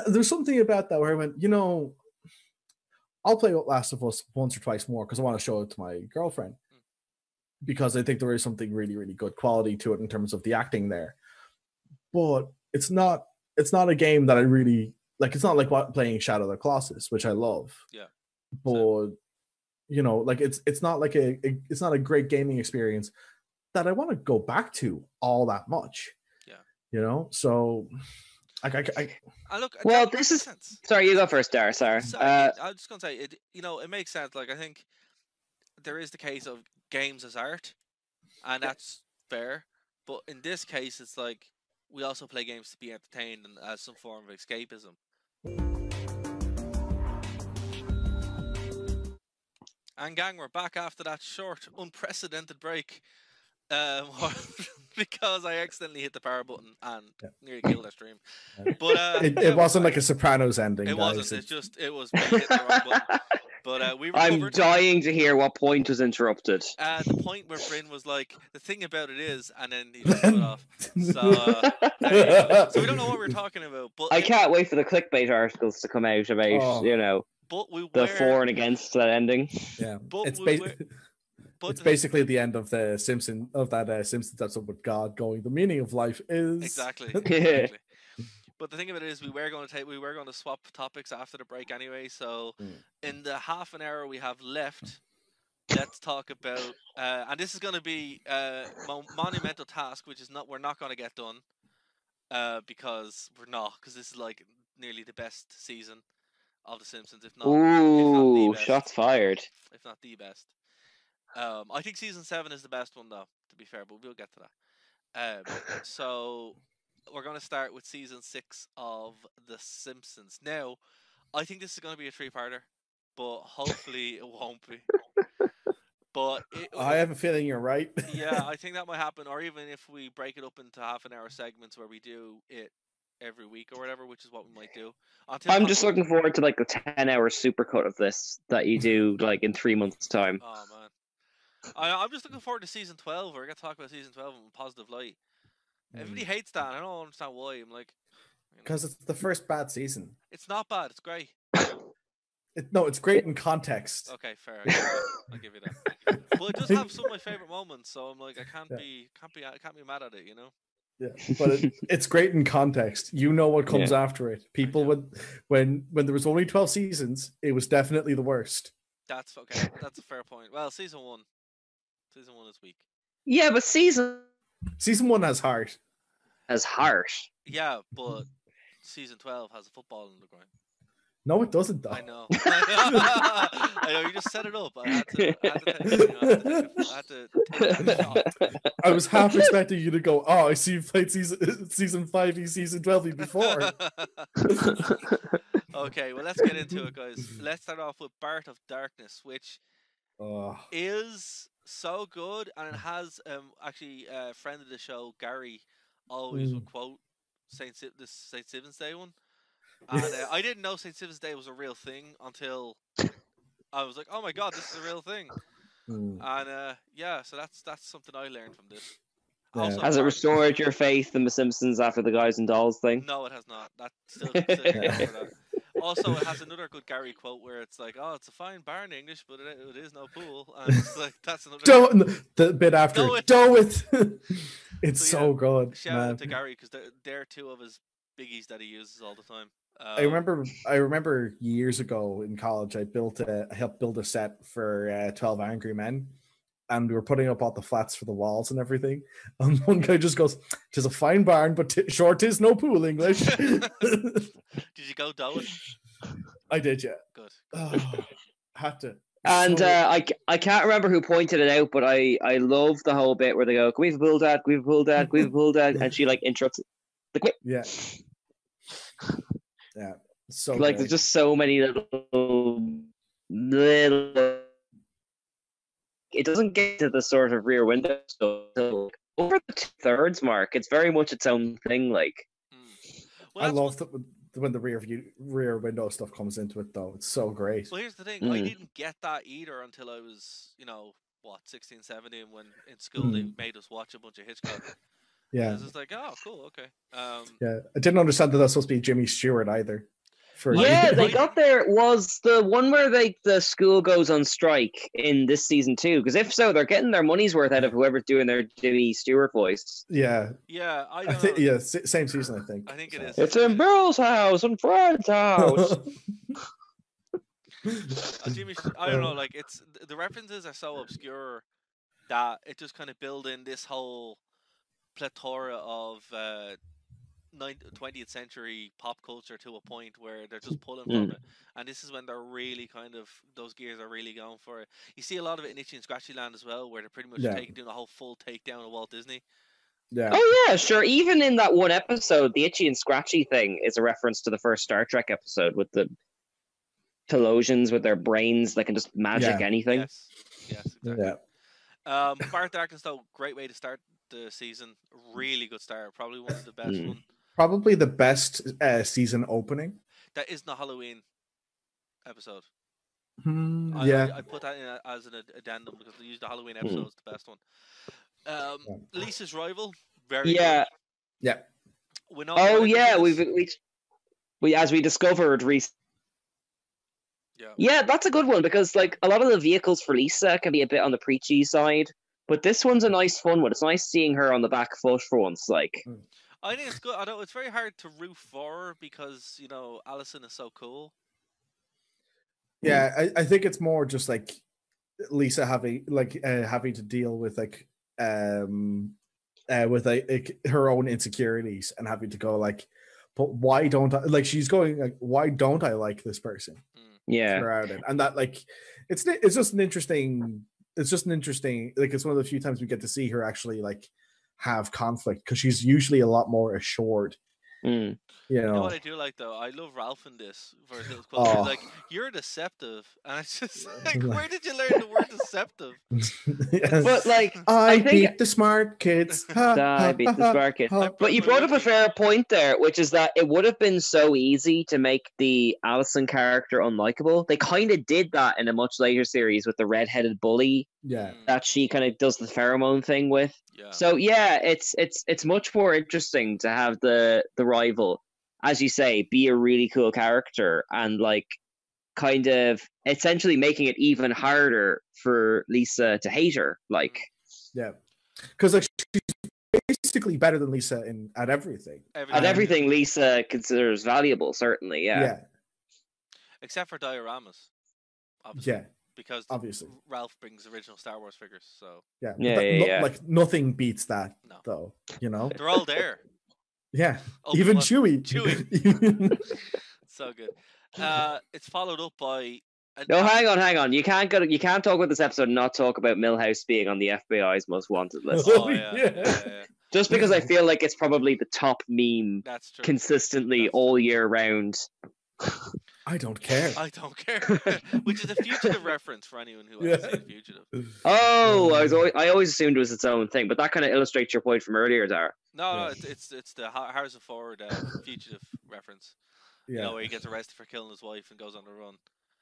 [SPEAKER 3] there's something about that where I went, I'll play Last of Us once or twice more because I want to show it to my girlfriend because I think there is something really, really good quality to it in terms of the acting there. But it's not a game that I really like. It's not like playing Shadow of the Colossus, which I love.
[SPEAKER 2] Yeah.
[SPEAKER 3] But like it's not like it's not a great gaming experience that I want to go back to all that much.
[SPEAKER 2] Yeah.
[SPEAKER 3] So
[SPEAKER 2] look.
[SPEAKER 1] Well, this is sense. Sorry, you go first, Dara. Sorry.
[SPEAKER 2] I'm just gonna say it. It makes sense. Like I think there is the case of games as art, and that's fair. But in this case, it's like we also play games to be entertained and as some form of escapism. And gang, we're back after that short, unprecedented break. Because I accidentally hit the power button and nearly killed our stream. But
[SPEAKER 3] it wasn't like a Sopranos ending.
[SPEAKER 2] It wasn't. It was me hitting the wrong button. But we recovered.
[SPEAKER 1] I'm dying to hear what point was interrupted.
[SPEAKER 2] The point where Bryn was like, the thing about it is, and then he just cut off. So we don't know what we're talking about. But
[SPEAKER 1] I can't wait for the clickbait articles to come out about, the for and against that ending.
[SPEAKER 3] Yeah, it's basically the end of the Simpsons episode with God going, the meaning of life is
[SPEAKER 2] exactly. But the thing of it is, we were going to swap topics after the break anyway. So in the half an hour we have left, let's talk about and this is going to be a monumental task, which is we're not going to get done because this is like nearly the best season of the Simpsons, if not the best.
[SPEAKER 1] Shots fired.
[SPEAKER 2] If not the best. I think season 7 is the best one, though, to be fair, but we'll get to that. So we're going to start with season 6 of The Simpsons. Now, I think this is going to be a 3-parter, but hopefully it won't be. But
[SPEAKER 3] I have a feeling you're right.
[SPEAKER 2] Yeah, I think that might happen, or even if we break it up into half-an-hour segments where we do it every week or whatever, which is what we might do.
[SPEAKER 1] I'm just looking forward to like the 10-hour supercut of this that you do like in 3 months' time.
[SPEAKER 2] Oh man. I'm just looking forward to season 12. We're going to talk about season 12 in a positive light. Everybody hates that. I don't understand why. I'm like...
[SPEAKER 3] Because it's the first bad season.
[SPEAKER 2] It's not bad. It's great.
[SPEAKER 3] It's great in context.
[SPEAKER 2] Okay, fair. I'll give you that. But it does have some of my favorite moments, so I'm like, I can't be mad at it,
[SPEAKER 3] Yeah, but it's great in context. You know what comes after it. People when there was only 12 seasons, it was definitely the worst.
[SPEAKER 2] That's okay. That's a fair point. Well, season 1 is weak.
[SPEAKER 1] Yeah, but season
[SPEAKER 3] 1 has heart.
[SPEAKER 2] Yeah, but season 12 has a football in the ground.
[SPEAKER 3] No, it doesn't, though.
[SPEAKER 2] I know. I know, you just set it up. I had to take that shot.
[SPEAKER 3] I was half expecting you to go, I see you played season 5, season 12 before.
[SPEAKER 2] Okay, well, let's get into it, guys. Let's start off with Bart of Darkness, which is so good, and it has actually a friend of the show, Gary, always would quote St. Stephen's Day one. And I didn't know St. Stephen's Day was a real thing until I was like, oh my god, this is a real thing. And so that's something I learned from this. Also,
[SPEAKER 1] has it restored your faith in The Simpsons after the Guys and Dolls thing?
[SPEAKER 2] No, it has not. That still that. Also, it has another good Gary quote where it's like, "Oh, it's a fine bar in English, but it is no pool." And it's like that's another.
[SPEAKER 3] The bit after, do it. It's so good.
[SPEAKER 2] Shout out to Gary because they're two of his biggies that he uses all the time.
[SPEAKER 3] I remember years ago in college, I helped build a set for 12 Angry Men, and we were putting up all the flats for the walls and everything. And one guy just goes, "'Tis a fine barn, but sure 'tis no pool English."
[SPEAKER 2] Did you go do it?
[SPEAKER 3] I did, yeah.
[SPEAKER 2] Good.
[SPEAKER 3] Oh, had to.
[SPEAKER 1] And I can't remember who pointed it out, but I love the whole bit where they go, "Can we have a bull dad? Can we have a bull dad? Can we have a bull dad?" And she like interrupts it. Like,
[SPEAKER 3] yeah. Yeah. So
[SPEAKER 1] like there's just so many little. It doesn't get to the sort of Rear Window stuff until over the 2/3 mark. It's very much its own thing. Like,
[SPEAKER 3] I love that when the rear window stuff comes into it, though. It's so great.
[SPEAKER 2] Well, here's the thing. I didn't get that either until I was, 16, 17, when in school they made us watch a bunch of Hitchcock.
[SPEAKER 3] Yeah.
[SPEAKER 2] I was just like, oh, cool, okay.
[SPEAKER 3] Yeah, I didn't understand that that's supposed to be Jimmy Stewart either.
[SPEAKER 1] They got there. Was the one where the school goes on strike in this season too? Because if so, they're getting their money's worth out of whoever's doing their Jimmy Stewart voice.
[SPEAKER 3] Yeah.
[SPEAKER 2] Yeah, I
[SPEAKER 3] think same season. I think.
[SPEAKER 2] I think it is.
[SPEAKER 1] It's in Bill's house and Fred's house.
[SPEAKER 2] Jimmy, I don't know. Like, it's the references are so obscure that it just kind of build in this whole plethora of 20th century pop culture to a point where they're just pulling from it, and this is when they're really kind of, those gears are really going for it. You see a lot of it in Itchy and Scratchy Land as well, where they're pretty much doing a whole full takedown of Walt Disney.
[SPEAKER 3] Yeah.
[SPEAKER 1] Oh yeah, sure. Even in that one episode, the Itchy and Scratchy thing is a reference to the first Star Trek episode with the Pelosians with their brains that can just magic anything.
[SPEAKER 2] Yes, exactly. Bart Darkenstow, great way to start the season. Really good start. Probably one of the best one.
[SPEAKER 3] Probably the best season opening.
[SPEAKER 2] That isn't a Halloween episode.
[SPEAKER 3] I
[SPEAKER 2] put that in as an addendum because they used the Halloween episode as the best one. Lisa's rival, very good.
[SPEAKER 3] Yeah.
[SPEAKER 1] We as we discovered recently. Yeah, that's a good one because like a lot of the vehicles for Lisa can be a bit on the preachy side, but this one's a nice fun one. It's nice seeing her on the back foot for once. Like,
[SPEAKER 2] I think it's good. I know it's very hard to root for her because Allison is so cool.
[SPEAKER 3] Yeah, I think it's more just like Lisa having to deal with her own insecurities and having to go like, but why don't I like? She's going like, why don't I like this person? Throughout it, and that like, it's just an interesting. It's just an interesting. Like, it's one of the few times we get to see her actually like have conflict because she's usually a lot more assured. You know
[SPEAKER 2] what I do like though? I love Ralph in this for his little quote. He's like, "You're deceptive," and it's just like, where did you learn the word deceptive?
[SPEAKER 1] But like,
[SPEAKER 3] I beat the smart kids.
[SPEAKER 1] I beat the smart kids. But you brought up a fair point there, which is that it would have been so easy to make the Allison character unlikable. They kind of did that in a much later series with the redheaded bully.
[SPEAKER 3] Yeah,
[SPEAKER 1] that she kind of does the pheromone thing with.
[SPEAKER 2] Yeah.
[SPEAKER 1] So yeah, it's much more interesting to have the rival, as you say, be a really cool character and like kind of essentially making it even harder for Lisa to hate her. Like,
[SPEAKER 3] yeah, because like she's basically better than Lisa at everything.
[SPEAKER 1] At everything Lisa considers valuable, certainly. Yeah.
[SPEAKER 2] Except for dioramas, obviously.
[SPEAKER 3] Yeah.
[SPEAKER 2] Because
[SPEAKER 3] obviously
[SPEAKER 2] Ralph brings original Star Wars figures, so
[SPEAKER 3] like nothing beats that though.
[SPEAKER 2] They're all there.
[SPEAKER 3] Yeah, even Chewie.
[SPEAKER 2] So good. It's followed up by.
[SPEAKER 1] No, hang on. You can't talk about this episode and not talk about Milhouse being on the FBI's most wanted list.
[SPEAKER 2] Oh yeah.
[SPEAKER 1] Just because I feel like it's probably the top meme consistently all year round.
[SPEAKER 3] I don't care.
[SPEAKER 2] Which is a Fugitive reference for anyone who hasn't seen Fugitive.
[SPEAKER 1] Oh, I always assumed it was its own thing, but that kind of illustrates your point from earlier, Dara.
[SPEAKER 2] No, it's the Harrison Ford Fugitive reference.
[SPEAKER 3] Yeah,
[SPEAKER 2] where he gets arrested for killing his wife and goes on the run.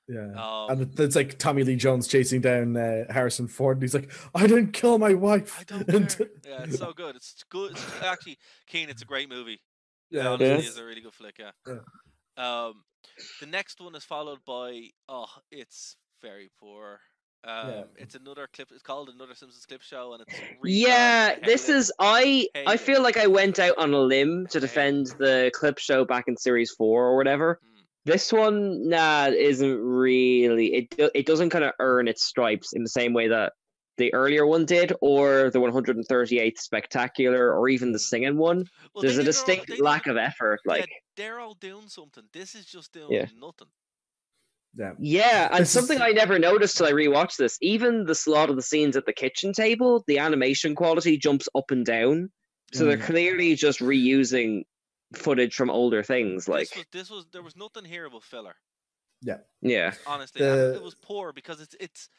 [SPEAKER 3] Yeah, and it's like Tommy Lee Jones chasing down Harrison Ford, and he's like, "I didn't kill my wife."
[SPEAKER 2] I don't care. Yeah, it's so good. It's good. Actually, Keen, it's a great movie.
[SPEAKER 3] Yeah,
[SPEAKER 2] honestly, it's a really good flick. Yeah. The next one is followed by it's very poor. It's another clip. It's called Another Simpsons Clip Show, and it's really
[SPEAKER 1] Yeah,
[SPEAKER 2] good.
[SPEAKER 1] this is I feel like I went out on a limb to defend the clip show back in series 4 or whatever. This one, isn't really. It doesn't kind of earn its stripes in the same way that the earlier one did, or the 138th Spectacular, or even the singing one.
[SPEAKER 2] Well,
[SPEAKER 1] There's a distinct lack of effort. Like,
[SPEAKER 2] they're all doing something. This is just doing nothing.
[SPEAKER 1] Yeah, and something I never noticed till I rewatched this. Even the slot of the scenes at the kitchen table, the animation quality jumps up and down. So they're clearly just reusing footage from older things. Like
[SPEAKER 2] there was nothing here but filler.
[SPEAKER 1] Yeah.
[SPEAKER 2] Honestly, and it was poor because it's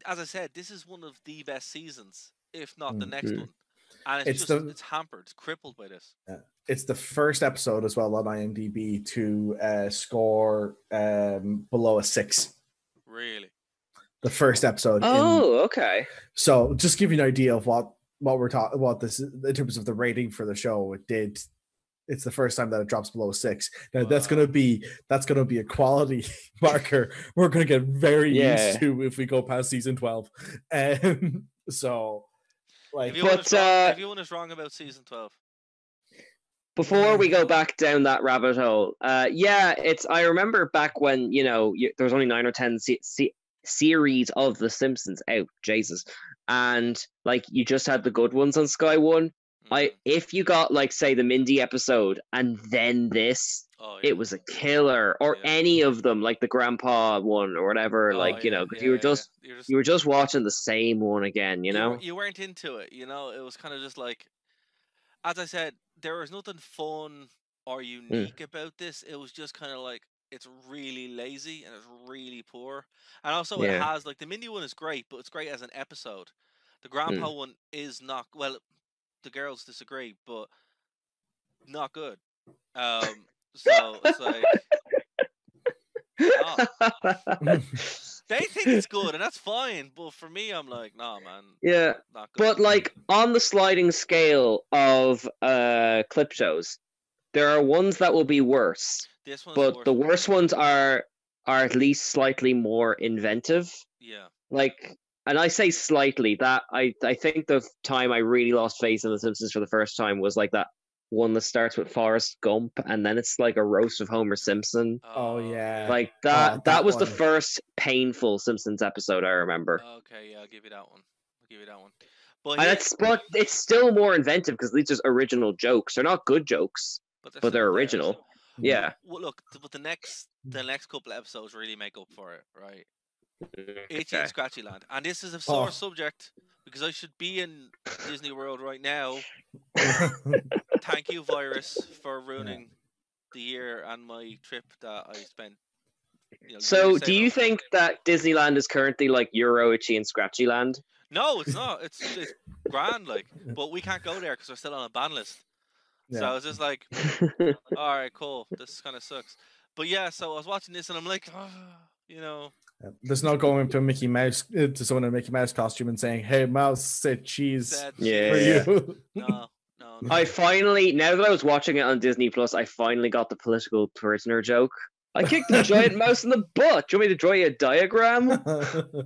[SPEAKER 2] as I said, this is one of the best seasons, if not the next one. And it's hampered, it's crippled by this.
[SPEAKER 3] It's the first episode as well on IMDb to score below a 6.
[SPEAKER 2] Really?
[SPEAKER 3] The first episode.
[SPEAKER 1] Okay.
[SPEAKER 3] So just give you an idea of what we're talking about this in terms of the rating for the show. It's the first time that it drops below 6. Now that's gonna be a quality marker we're gonna get very used to if we go past season 12. So like,
[SPEAKER 2] if you want us wrong about season 12.
[SPEAKER 1] Before we go back down that rabbit hole, I remember back when there was only 9 or 10 series of The Simpsons out, Jesus, and like you just had the good ones on Sky One. If you got like say the Mindy episode and then this, it was a killer, or any of them, like the Grandpa one or whatever, because you were just watching the same one again,
[SPEAKER 2] You weren't into it, it was kind of just like, as I said, there was nothing fun or unique about this. It was just kind of like, it's really lazy and it's really poor. And also it has, like, the Mindy one is great, but it's great as an episode. The Grandpa one is not, well, the girls disagree, but not good. So it's like, they think it's good, and that's fine. But for me, I'm like, nah, man.
[SPEAKER 1] Yeah,
[SPEAKER 2] not good.
[SPEAKER 1] But like on the sliding scale of clip shows, there are ones that will be worse.
[SPEAKER 2] This one's
[SPEAKER 1] but the worst ones are at least slightly more inventive.
[SPEAKER 2] Yeah.
[SPEAKER 1] Like, and I say slightly. That I think the time I really lost faith in The Simpsons for the first time was like that one that starts with Forrest Gump, and then it's like a roast of Homer Simpson.
[SPEAKER 3] Oh yeah,
[SPEAKER 1] like that. That was the first painful Simpsons episode I remember.
[SPEAKER 2] Okay, yeah, I'll give you that one. But
[SPEAKER 1] it's still more inventive because these are original jokes. They're not good jokes, but they're original. Yeah.
[SPEAKER 2] Well, look, but the next couple of episodes really make up for it, right? Itchy and Scratchy Land, and this is a sore subject because I should be in Disney World right now. Thank you, virus, for ruining the year and my trip that I spent.
[SPEAKER 1] So, do you think that Disneyland is currently like Euro Itchy and Scratchy Land?
[SPEAKER 2] No, it's not. It's grand, like, but we can't go there because we're still on a ban list. Yeah. So I was just like, all right, cool. This kind of sucks. But yeah, so I was watching this and I'm like,
[SPEAKER 3] There's no going to Mickey Mouse to someone in a Mickey Mouse costume and saying, "Hey, Mouse, said cheese for you."
[SPEAKER 2] No.
[SPEAKER 1] I finally, now that I was watching it on Disney Plus, I finally got the political prisoner joke. I kicked a giant mouse in the butt. Do you want me to draw you a diagram?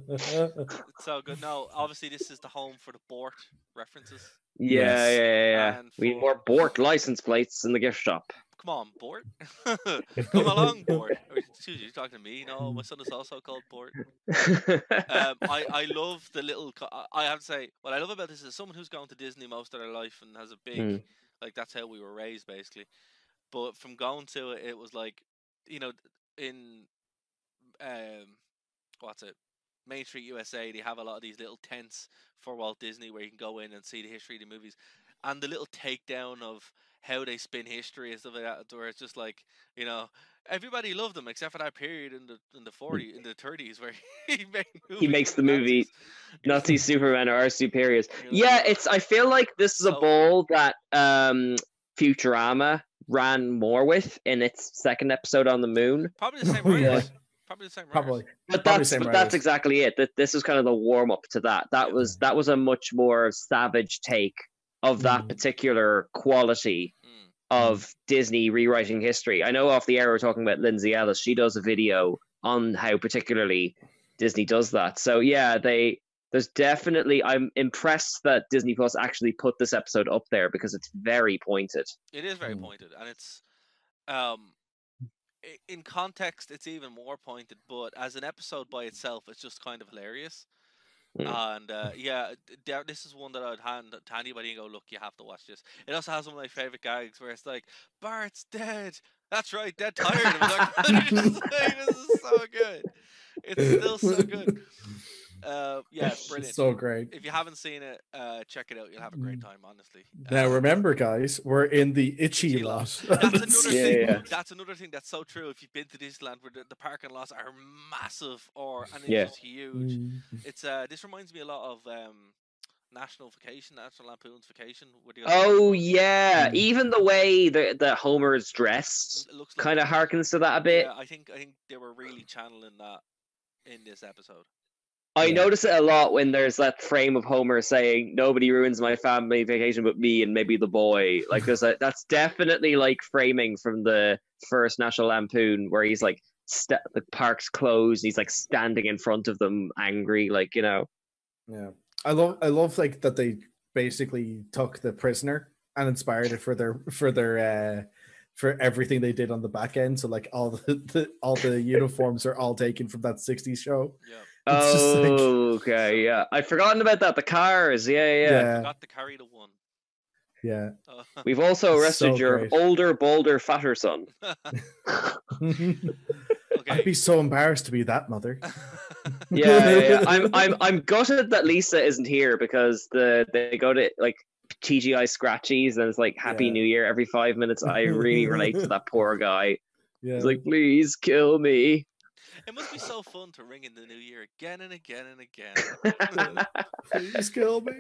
[SPEAKER 2] It's so good. No, obviously this is the home for the Bort references.
[SPEAKER 1] Yeah. We need more Bort license plates in the gift shop.
[SPEAKER 2] Come on, Bort. Come along, Bort. Excuse you, talking to me? No, my son is also called Bort. I love the little. I have to say, what I love about this is someone who's gone to Disney most of their life and has a big, like, that's how we were raised, basically. But from going to it, it was like, in Main Street USA, they have a lot of these little tents for Walt Disney where you can go in and see the history of the movies, and the little takedown of how they spin history and stuff like that, where it's just like, everybody loved them except for that period in the 30s where he makes the movie
[SPEAKER 1] Nazi Supermen are our superiors. I feel like this is a ball that Futurama ran more with in its second episode on the moon.
[SPEAKER 2] Probably the same writers.
[SPEAKER 1] But that's exactly it. That this was kind of the warm up to that. That was a much more savage take of that particular quality of Disney rewriting history. I know off the air we're talking about Lindsay Ellis. She does a video on how particularly Disney does that. So yeah, there's definitely, I'm impressed that Disney Plus actually put this episode up there because it's very pointed.
[SPEAKER 2] It is very pointed, and it's um in context it's even more pointed, but as an episode by itself it's just kind of hilarious. And this is one that I'd hand to anybody and go, look, you have to watch this. It also has one of my favorite gags where it's like, Bart's dead. That's right, dead tired. This is so good. It's still so good. It's brilliant.
[SPEAKER 3] So great.
[SPEAKER 2] If you haven't seen it, check it out. You'll have a great time, honestly.
[SPEAKER 3] Now remember, guys, we're in the itchy lot.
[SPEAKER 2] That's another thing. That's another thing that's so true. If you've been to Disneyland, where the parking lots are massive, and it's just huge. It's this reminds me a lot of National Lampoon's Vacation.
[SPEAKER 1] Even the way that Homer is dressed kind of harkens to that a bit.
[SPEAKER 2] Yeah, I think they were really channeling that in this episode.
[SPEAKER 1] I notice it a lot when there's that frame of Homer saying, "Nobody ruins my family vacation but me and maybe the boy." Like that's definitely like framing from the first National Lampoon, where he's like the park's closed, and he's like standing in front of them, angry, like, you know.
[SPEAKER 3] Yeah, I love like that they basically took The Prisoner and inspired it for everything they did on the back end. So like all the uniforms are all taken from that '60s show.
[SPEAKER 2] Yeah.
[SPEAKER 1] Okay, yeah. I'd forgotten about that. The cars, yeah.
[SPEAKER 2] I forgot to carry the one.
[SPEAKER 3] Yeah.
[SPEAKER 1] We've also arrested your
[SPEAKER 3] great.
[SPEAKER 1] older, bolder, fatter son.
[SPEAKER 2] Okay.
[SPEAKER 3] I'd be so embarrassed to be that mother.
[SPEAKER 1] Yeah. I'm gutted that Lisa isn't here, because they go to like TGI Scratchies and it's like Happy New Year every 5 minutes. I really relate to that poor guy.
[SPEAKER 3] Yeah.
[SPEAKER 1] He's like, please kill me.
[SPEAKER 2] It must be so fun to ring in the new year again and again and again.
[SPEAKER 3] Please kill me.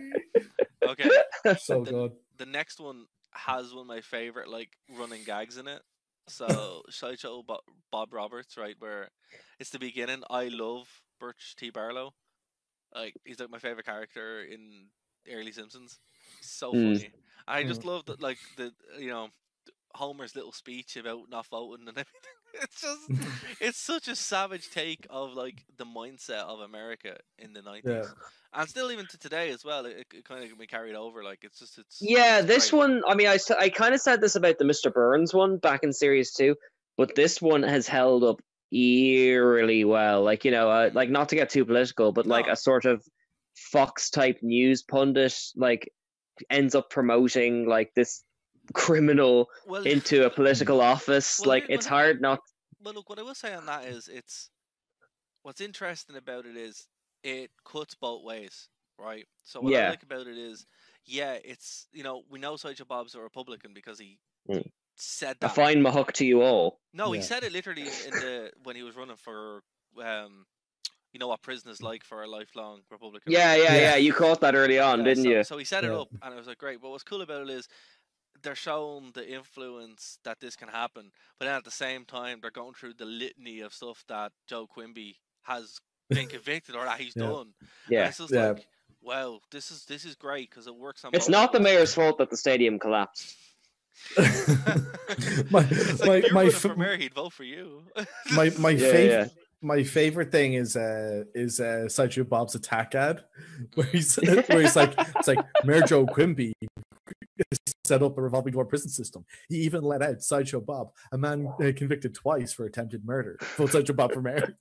[SPEAKER 2] Okay.
[SPEAKER 3] So good.
[SPEAKER 2] The next one has one of my favorite like running gags in it. So Sideshow Bob Roberts, right, where it's the beginning. I love Birch T. Barlow. Like, he's like my favorite character in early Simpsons. He's so funny. I just love that, like, Homer's little speech about not voting and everything. It's such a savage take of like the mindset of America in the 90s, and still even to today as well. It kind of can be carried over. Like it's
[SPEAKER 1] this
[SPEAKER 2] great.
[SPEAKER 1] one. I mean, I kind of said this about the Mr. Burns one back in series 2, but this one has held up eerily well. Like, you know, like, not to get too political, but like a sort of Fox type news pundit like ends up promoting like this criminal into a political office. It's hard not.
[SPEAKER 2] Well, look, what I will say on that is, what's interesting about it is it cuts both ways, right? So what I like about it is, it's, you know, we know Sideshow Bob's a Republican because he said that.
[SPEAKER 1] I find my hook to you all.
[SPEAKER 2] No, he said it literally when he was running for you know what prison is like for a lifelong Republican.
[SPEAKER 1] Yeah. You caught that early on, didn't you?
[SPEAKER 2] So he set it up, and I was like, great. But what's cool about it is they're showing the influence that this can happen, but then at the same time they're going through the litany of stuff that Joe Quimby has been convicted or that he's done.
[SPEAKER 1] Yeah,
[SPEAKER 2] and it's just like, wow, this is great because it works on.
[SPEAKER 1] It's not the mayor's fault that the stadium collapsed.
[SPEAKER 2] For mayor, he'd vote for you.
[SPEAKER 3] My favorite thing is Sideshow Bob's attack ad, where he's like, it's like Mayor Joe Quimby set up a revolving door prison system. He even let out Sideshow Bob, a man convicted twice for attempted murder. Vote Sideshow Bob for mayor.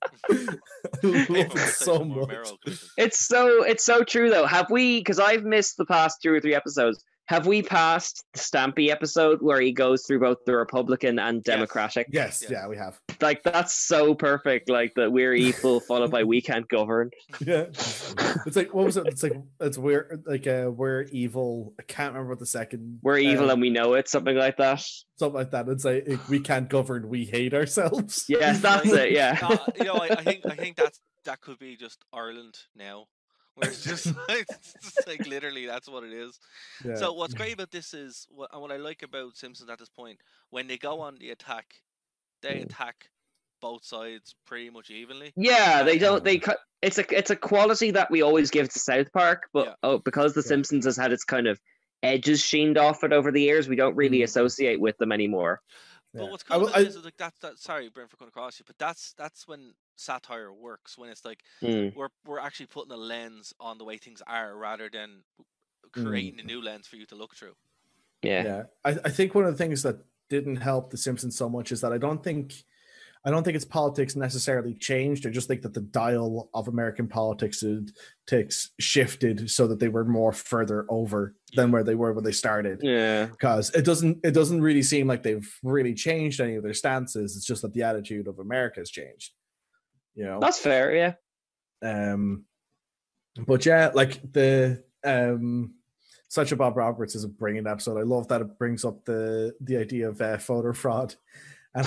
[SPEAKER 3] So much.
[SPEAKER 1] It's so true though. Have we? Because I've missed the past 2 or 3 episodes. Have we passed the Stampy episode where he goes through both the Republican and Democratic?
[SPEAKER 3] Yes, yeah, we have.
[SPEAKER 1] Like, that's so perfect. Like, that we're evil followed by we can't govern.
[SPEAKER 3] Yeah, it's like, what was it? It's like, we're evil. I can't remember what the second.
[SPEAKER 1] We're evil and we know it. Something like that.
[SPEAKER 3] Something like that. It's like, we can't govern. We hate ourselves.
[SPEAKER 1] Yes, that's it. Yeah.
[SPEAKER 2] I think that could be just Ireland now. Where it's just like literally that's what it is. Yeah. So what's great about this is what I like about Simpsons at this point, when they go on the attack, they attack both sides pretty much evenly.
[SPEAKER 1] Yeah, it's a quality that we always give to South Park, but because the Simpsons has had its kind of edges sheened off it over the years, we don't really associate with them anymore.
[SPEAKER 2] But what's cool about this is like that. Sorry, Brent, for coming across you, but that's when satire works. When it's like we're actually putting a lens on the way things are, rather than creating a new lens for you to look through.
[SPEAKER 3] Yeah. I think one of the things that didn't help The Simpsons so much is that I don't think its politics necessarily changed. I just think that the dial of American politics shifted so that they were more further over than where they were when they started.
[SPEAKER 1] Yeah,
[SPEAKER 3] because it doesn't really seem like they've really changed any of their stances. It's just that the attitude of America has changed.
[SPEAKER 1] That's fair. Yeah.
[SPEAKER 3] But yeah, like the Such a Bob Roberts is a brilliant episode. I love that it brings up the idea of voter fraud. And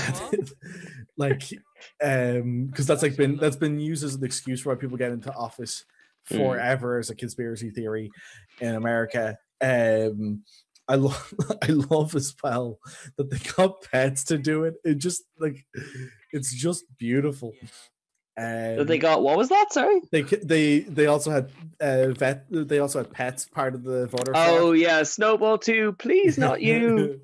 [SPEAKER 3] because that's been used as an excuse for why people get into office forever as a conspiracy theory in America. I love as well that they got pets to do it. It just it's just beautiful.
[SPEAKER 1] They got, what was that? Sorry.
[SPEAKER 3] They also had They also had pets part of the voter fraud.
[SPEAKER 1] Oh yeah, Snowball 2, please not you.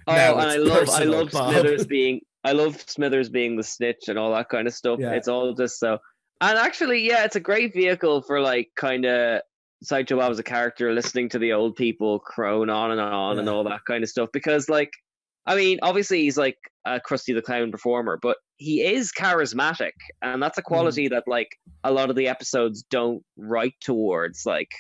[SPEAKER 1] And I love Smithers being the snitch and all that kind of stuff. It's all just so. And actually, it's a great vehicle for like kind of Sideshow Bob as a character listening to the old people crone on and on and all that kind of stuff. Because like, I mean, obviously he's like a Krusty the Clown performer, but he is charismatic, and that's a quality that like a lot of the episodes don't write towards. Like,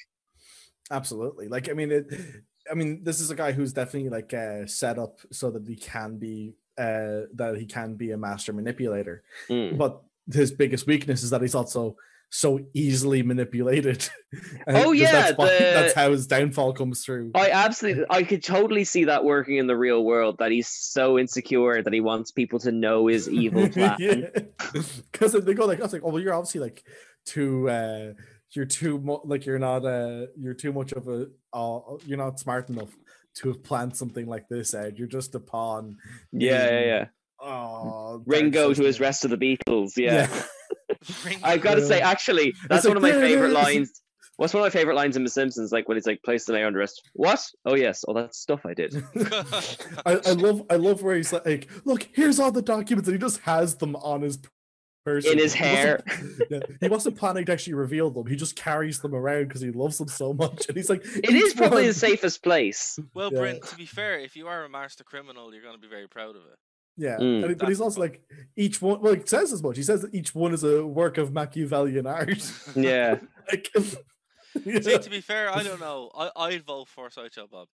[SPEAKER 3] absolutely. Like, I mean, this is a guy who's definitely like set up so that he can be a master manipulator. But his biggest weakness is that he's also so easily manipulated. That's how his downfall comes through.
[SPEAKER 1] I could totally see that working in the real world, that he's so insecure that he wants people to know his evil plan.
[SPEAKER 3] Because they go like, I was like, oh well, you're obviously like you're too much of a you're not smart enough to have planned something like this, Ed. You're just a pawn.
[SPEAKER 1] Yeah. Oh, Ringo to his Rest of the Beatles. Yeah. I've got to say, actually, that's one of my favorite lines. What's one of my favorite lines in The Simpsons? Like when it's like, place the mayor under arrest. What? Oh yes. Oh, that's stuff I did.
[SPEAKER 3] I love where he's like, look, here's all the documents, and he just has them on his person.
[SPEAKER 1] In his hair.
[SPEAKER 3] He wasn't planning to actually reveal them. He just carries them around because he loves them so much. And he's like,
[SPEAKER 1] it is probably the safest place.
[SPEAKER 2] Well, Brent, to be fair, if you are a master criminal, you're going to be very proud of it.
[SPEAKER 3] Yeah, but he's also like, each one, well, he says as much. He says that each one is a work of Machiavellian art.
[SPEAKER 1] Yeah.
[SPEAKER 2] See, to be fair, I don't know. I'd vote for Sideshow Bob.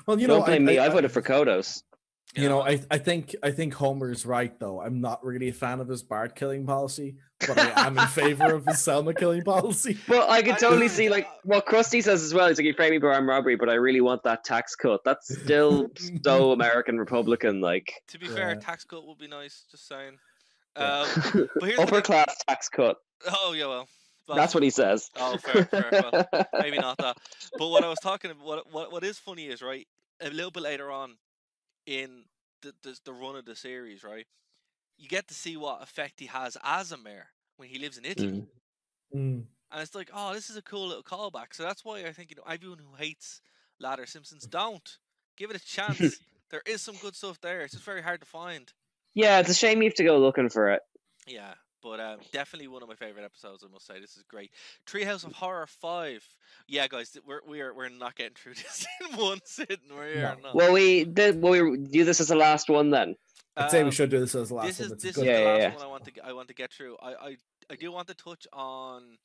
[SPEAKER 3] Well,
[SPEAKER 1] don't blame me. I voted for Kodos.
[SPEAKER 3] I think Homer's right though. I'm not really a fan of his Bart killing policy, but I am in favor of his Selma killing policy.
[SPEAKER 1] Well, I can totally see like what Krusty says as well. He's like, you frame me for armed robbery, but I really want that tax cut. That's still so American Republican. Like,
[SPEAKER 2] to be fair, tax cut would be nice. Just saying. But here's
[SPEAKER 1] upper class tax cut.
[SPEAKER 2] Oh yeah, well.
[SPEAKER 1] That's what he says.
[SPEAKER 2] Oh, fair. Well, maybe not that. But what I was talking about, what is funny is, right, a little bit later on in the run of the series, right, you get to see what effect he has as a mayor when he lives in Italy. And it's like, oh, this is a cool little callback. So that's why I think, everyone who hates Ladder Simpsons, don't. Give it a chance. There is some good stuff there. It's just very hard to find.
[SPEAKER 1] Yeah, it's a shame you have to go looking for it.
[SPEAKER 2] Yeah. But definitely one of my favorite episodes, I must say. This is great. Treehouse of Horror 5. Yeah, guys, we're not getting through this in one sitting. We're here. No.
[SPEAKER 1] Well, we do this as the last one then.
[SPEAKER 3] I'd say we should do this as the last one.
[SPEAKER 2] This is the last one I want to get through. I do want to touch on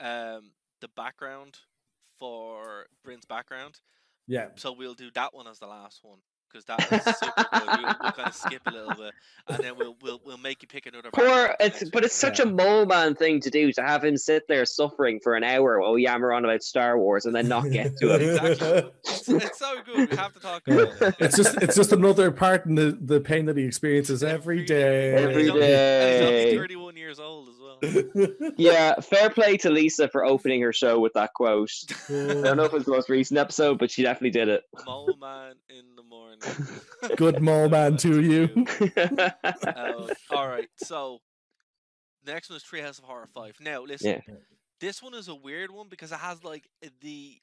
[SPEAKER 2] the background for Bryn's background.
[SPEAKER 3] Yeah.
[SPEAKER 2] So we'll do that one as the last one. Because that was super good. We'll kind of skip a little bit, and then we'll make you pick another.
[SPEAKER 1] It's such a mole man thing to do, to have him sit there suffering for an hour while we yammer on about Star Wars and then not get to it.
[SPEAKER 2] Exactly. It's so good. We have to talk about it.
[SPEAKER 3] It's just another part in the pain that he experiences every day.
[SPEAKER 1] Every day.
[SPEAKER 2] And he's only 31 years old as well.
[SPEAKER 1] Yeah, fair play to Lisa for opening her show with that quote. I don't know if it was the most recent episode, but she definitely did it.
[SPEAKER 2] Mole man in the morning.
[SPEAKER 3] Good mole man to you.
[SPEAKER 2] All right, so the next one is Treehouse of Horror 5. Now, listen, this one is a weird one because it has like the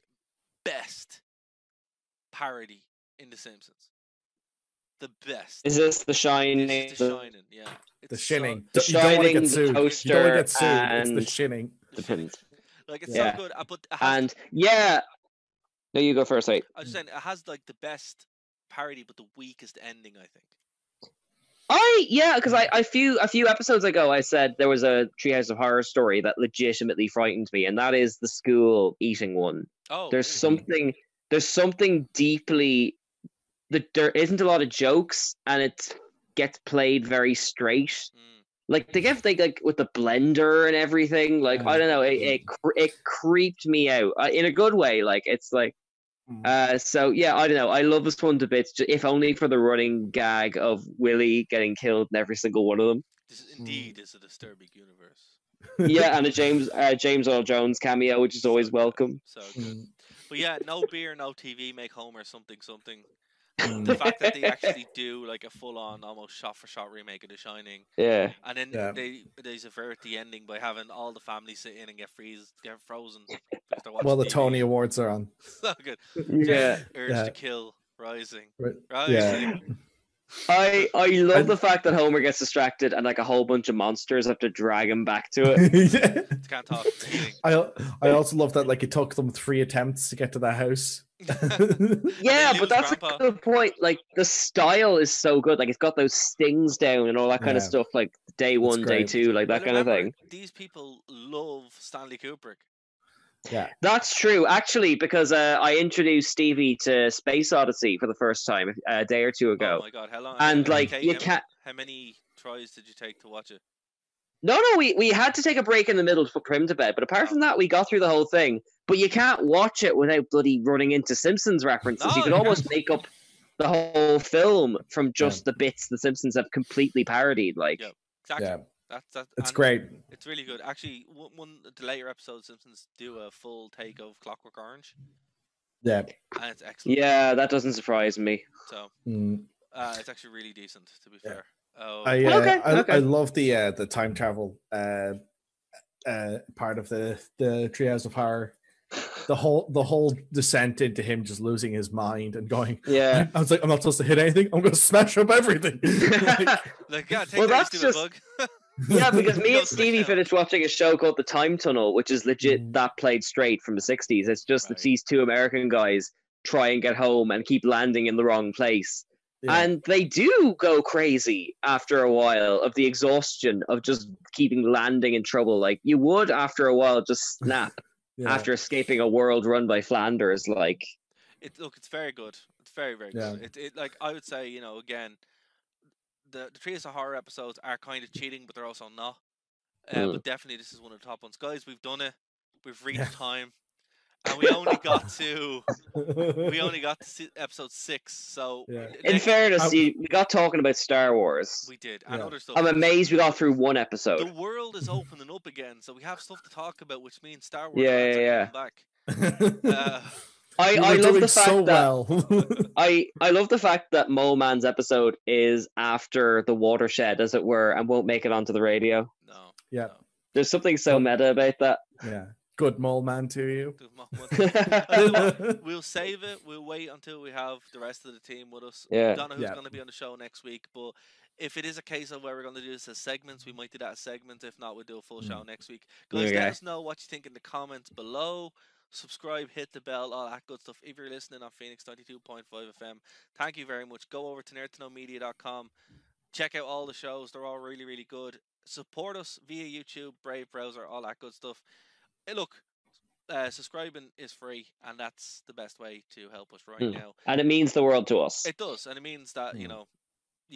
[SPEAKER 2] best parody in The Simpsons. The best.
[SPEAKER 1] Is this The Shining?
[SPEAKER 2] This is The Shining, yeah.
[SPEAKER 3] The Shining.
[SPEAKER 1] The
[SPEAKER 3] You don't want to
[SPEAKER 1] Shining,
[SPEAKER 3] get
[SPEAKER 1] The
[SPEAKER 3] sued. You don't want to
[SPEAKER 1] Toaster,
[SPEAKER 3] get sued. It's The
[SPEAKER 1] and
[SPEAKER 3] Shining.
[SPEAKER 2] The Shining. Like, it's
[SPEAKER 1] Yeah.
[SPEAKER 2] so good. But it has
[SPEAKER 1] And yeah, no, you go first. Right?
[SPEAKER 2] I was just saying, it has like the best parody, but the weakest ending, I think.
[SPEAKER 1] Because a few episodes ago I said there was a Treehouse of Horror story that legitimately frightened me, and that is the school eating one.
[SPEAKER 2] Oh,
[SPEAKER 1] There's something deeply that there isn't a lot of jokes, and it gets played very straight. Like they get like with the blender and everything. Like I don't know, it creeped me out in a good way. Like it's like. So yeah, I don't know. I love this one to bits, if only for the running gag of Willie getting killed in every single one of them.
[SPEAKER 2] This indeed is a disturbing universe.
[SPEAKER 1] Yeah, and a James Earl Jones cameo, which is always welcome.
[SPEAKER 2] So good. But yeah, no beer, no TV, make Homer something. The fact that they actually do like a full-on, almost shot-for-shot remake of The Shining.
[SPEAKER 1] Yeah.
[SPEAKER 2] And then they subvert the ending by having all the family sit in and get frozen because they're watching
[SPEAKER 3] Well, the
[SPEAKER 2] TV.
[SPEAKER 3] Tony Awards are on.
[SPEAKER 2] So good.
[SPEAKER 1] Yeah.
[SPEAKER 2] Urge to Kill rising.
[SPEAKER 3] Yeah.
[SPEAKER 1] I love the fact that Homer gets distracted and like a whole bunch of monsters have to drag him back to it.
[SPEAKER 3] Yeah.
[SPEAKER 2] Can't talk.
[SPEAKER 3] I also love that like it took them 3 attempts to get to that house.
[SPEAKER 1] Yeah, but that's a good point. Like the style is so good. Like it's got those stings down and all that kind of stuff. Like day one, day two, like that kind of thing.
[SPEAKER 2] These people love Stanley Kubrick.
[SPEAKER 3] Yeah,
[SPEAKER 1] that's true. Actually, because I introduced Stevie to Space Odyssey for the first time a day or two ago.
[SPEAKER 2] Oh my god, how long?
[SPEAKER 1] And like you can't.
[SPEAKER 2] How many tries did you take to watch it?
[SPEAKER 1] No, we had to take a break in the middle to put Prim to bed. But apart from that, we got through the whole thing. But you can't watch it without bloody running into Simpsons references.
[SPEAKER 2] No,
[SPEAKER 1] you could almost make up the whole film from just the bits the Simpsons have completely parodied. Like,
[SPEAKER 2] yeah, exactly.
[SPEAKER 3] Yeah.
[SPEAKER 2] It's
[SPEAKER 3] great.
[SPEAKER 2] It's really good. Actually, one of the later episodes, Simpsons do a full take of Clockwork Orange.
[SPEAKER 3] Yeah.
[SPEAKER 2] And it's excellent.
[SPEAKER 1] Yeah, that doesn't surprise me.
[SPEAKER 2] So, it's actually really decent, to be fair. Oh,
[SPEAKER 3] I love the time travel part of the Treehouse of Horror. The whole descent into him just losing his mind and going.
[SPEAKER 1] Yeah,
[SPEAKER 3] I was like, I'm not supposed to hit anything. I'm going to smash up everything.
[SPEAKER 2] That's just. Bug.
[SPEAKER 1] Yeah, because me and Stevie finished watching a show called The Time Tunnel, which is legit that played straight from the 60s. It's just that these two American guys try and get home and keep landing in the wrong place. Yeah. And they do go crazy after a while of the exhaustion of just keeping landing in trouble. Like you would after a while just snap after escaping a world run by Flanders. Like
[SPEAKER 2] it's very good. It's very, very good. It like I would say, again, the Treehouse of Horror episodes are kind of cheating, but they're also not. But definitely this is one of the top ones. Guys, we've done it. We've reached time. And we only got to episode 6. So
[SPEAKER 1] in fairness, we got talking about Star Wars.
[SPEAKER 2] We did, and other stuff.
[SPEAKER 1] I'm amazed we got through one episode.
[SPEAKER 2] The world is opening up again, so we have stuff to talk about, which means Star Wars
[SPEAKER 1] are
[SPEAKER 2] coming back.
[SPEAKER 1] I love the fact that I love the fact that Mole Man's episode is after the watershed, as it were, and won't make it onto the radio.
[SPEAKER 2] No.
[SPEAKER 3] Yeah.
[SPEAKER 1] There's something so meta about that.
[SPEAKER 3] Yeah. Good Mole Man to you.
[SPEAKER 2] We'll save it. We'll wait until we have the rest of the team with us.
[SPEAKER 1] Yeah.
[SPEAKER 2] Don't know who's going to be on the show next week, but if it is a case of where we're going to do this as segments, we might do that as segments. If not, we'll do a full show next week. Guys, let us know what you think in the comments below. Subscribe, hit the bell, all that good stuff. If you're listening on Phoenix 92.5 FM, thank you very much. Go over to nerdtoknowmedia.com. Check out all the shows. They're all really, really good. Support us via YouTube, Brave Browser, all that good stuff. Hey, look, subscribing is free, and that's the best way to help us right now.
[SPEAKER 1] And it means the world to us.
[SPEAKER 2] It does, and it means that, you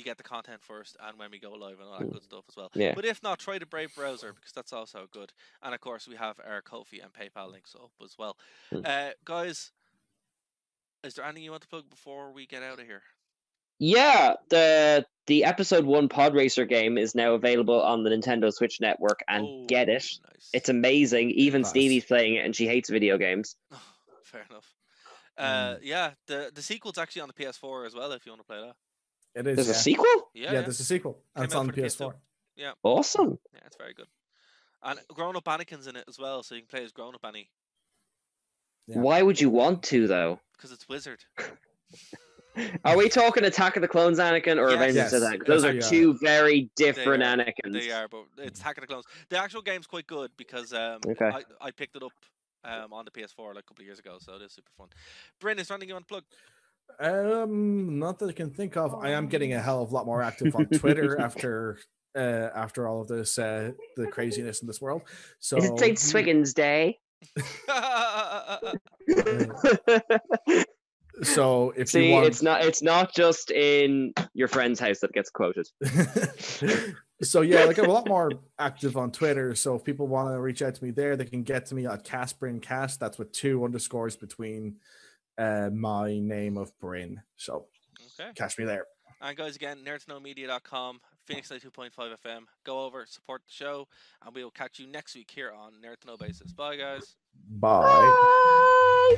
[SPEAKER 2] get the content first and when we go live and all that good stuff as well.
[SPEAKER 1] Yeah.
[SPEAKER 2] But if not, try the Brave Browser because that's also good. And of course, we have our Ko-fi and PayPal links up as well. Guys, is there anything you want to plug before we get out of here?
[SPEAKER 1] Yeah, the episode 1 Pod Racer game is now available on the Nintendo Switch Network, and get it. Nice. It's amazing. Even Stevie's playing it, and she hates video games.
[SPEAKER 2] Fair enough. Yeah, the sequel's actually on the PS4 as well, if you want to play that.
[SPEAKER 3] It is.
[SPEAKER 1] There's a sequel?
[SPEAKER 2] Yeah,
[SPEAKER 3] there's a sequel. And it's on PS4.
[SPEAKER 2] Yeah.
[SPEAKER 1] Awesome.
[SPEAKER 2] Yeah, it's very good. And grown-up Anakin's in it as well, so you can play as grown-up Annie.
[SPEAKER 1] Yeah. Why would you want to, though?
[SPEAKER 2] Because it's Wizard.
[SPEAKER 1] Are we talking Attack of the Clones Anakin or
[SPEAKER 2] Yes.
[SPEAKER 1] Avengers
[SPEAKER 3] Yes.
[SPEAKER 1] Anakin? Those are two very different
[SPEAKER 2] They
[SPEAKER 1] Anakins.
[SPEAKER 2] They are, but it's Attack of the Clones. The actual game's quite good because
[SPEAKER 1] Okay.
[SPEAKER 2] I picked it up on the PS4 like a couple of years ago, so it is super fun. Bryn, is there anything you want to plug?
[SPEAKER 3] Not that I can think of. I am getting a hell of a lot more active on Twitter after all of this the craziness in this world. So
[SPEAKER 1] Is it St. Swithin's Day?
[SPEAKER 3] So if
[SPEAKER 1] See,
[SPEAKER 3] you want,
[SPEAKER 1] it's not just in your friend's house that gets quoted.
[SPEAKER 3] So yeah, like I'm a lot more active on Twitter. So if people want to reach out to me there, they can get to me at CastBrinCast. That's with 2 underscores between my name of Bryn. So catch me there.
[SPEAKER 2] And guys, again, nerdtoknowmedia.com, Phoenix 92.5 FM. Go over, support the show, and we will catch you next week here on Nerd to Know Basis. Bye, guys.
[SPEAKER 3] Bye.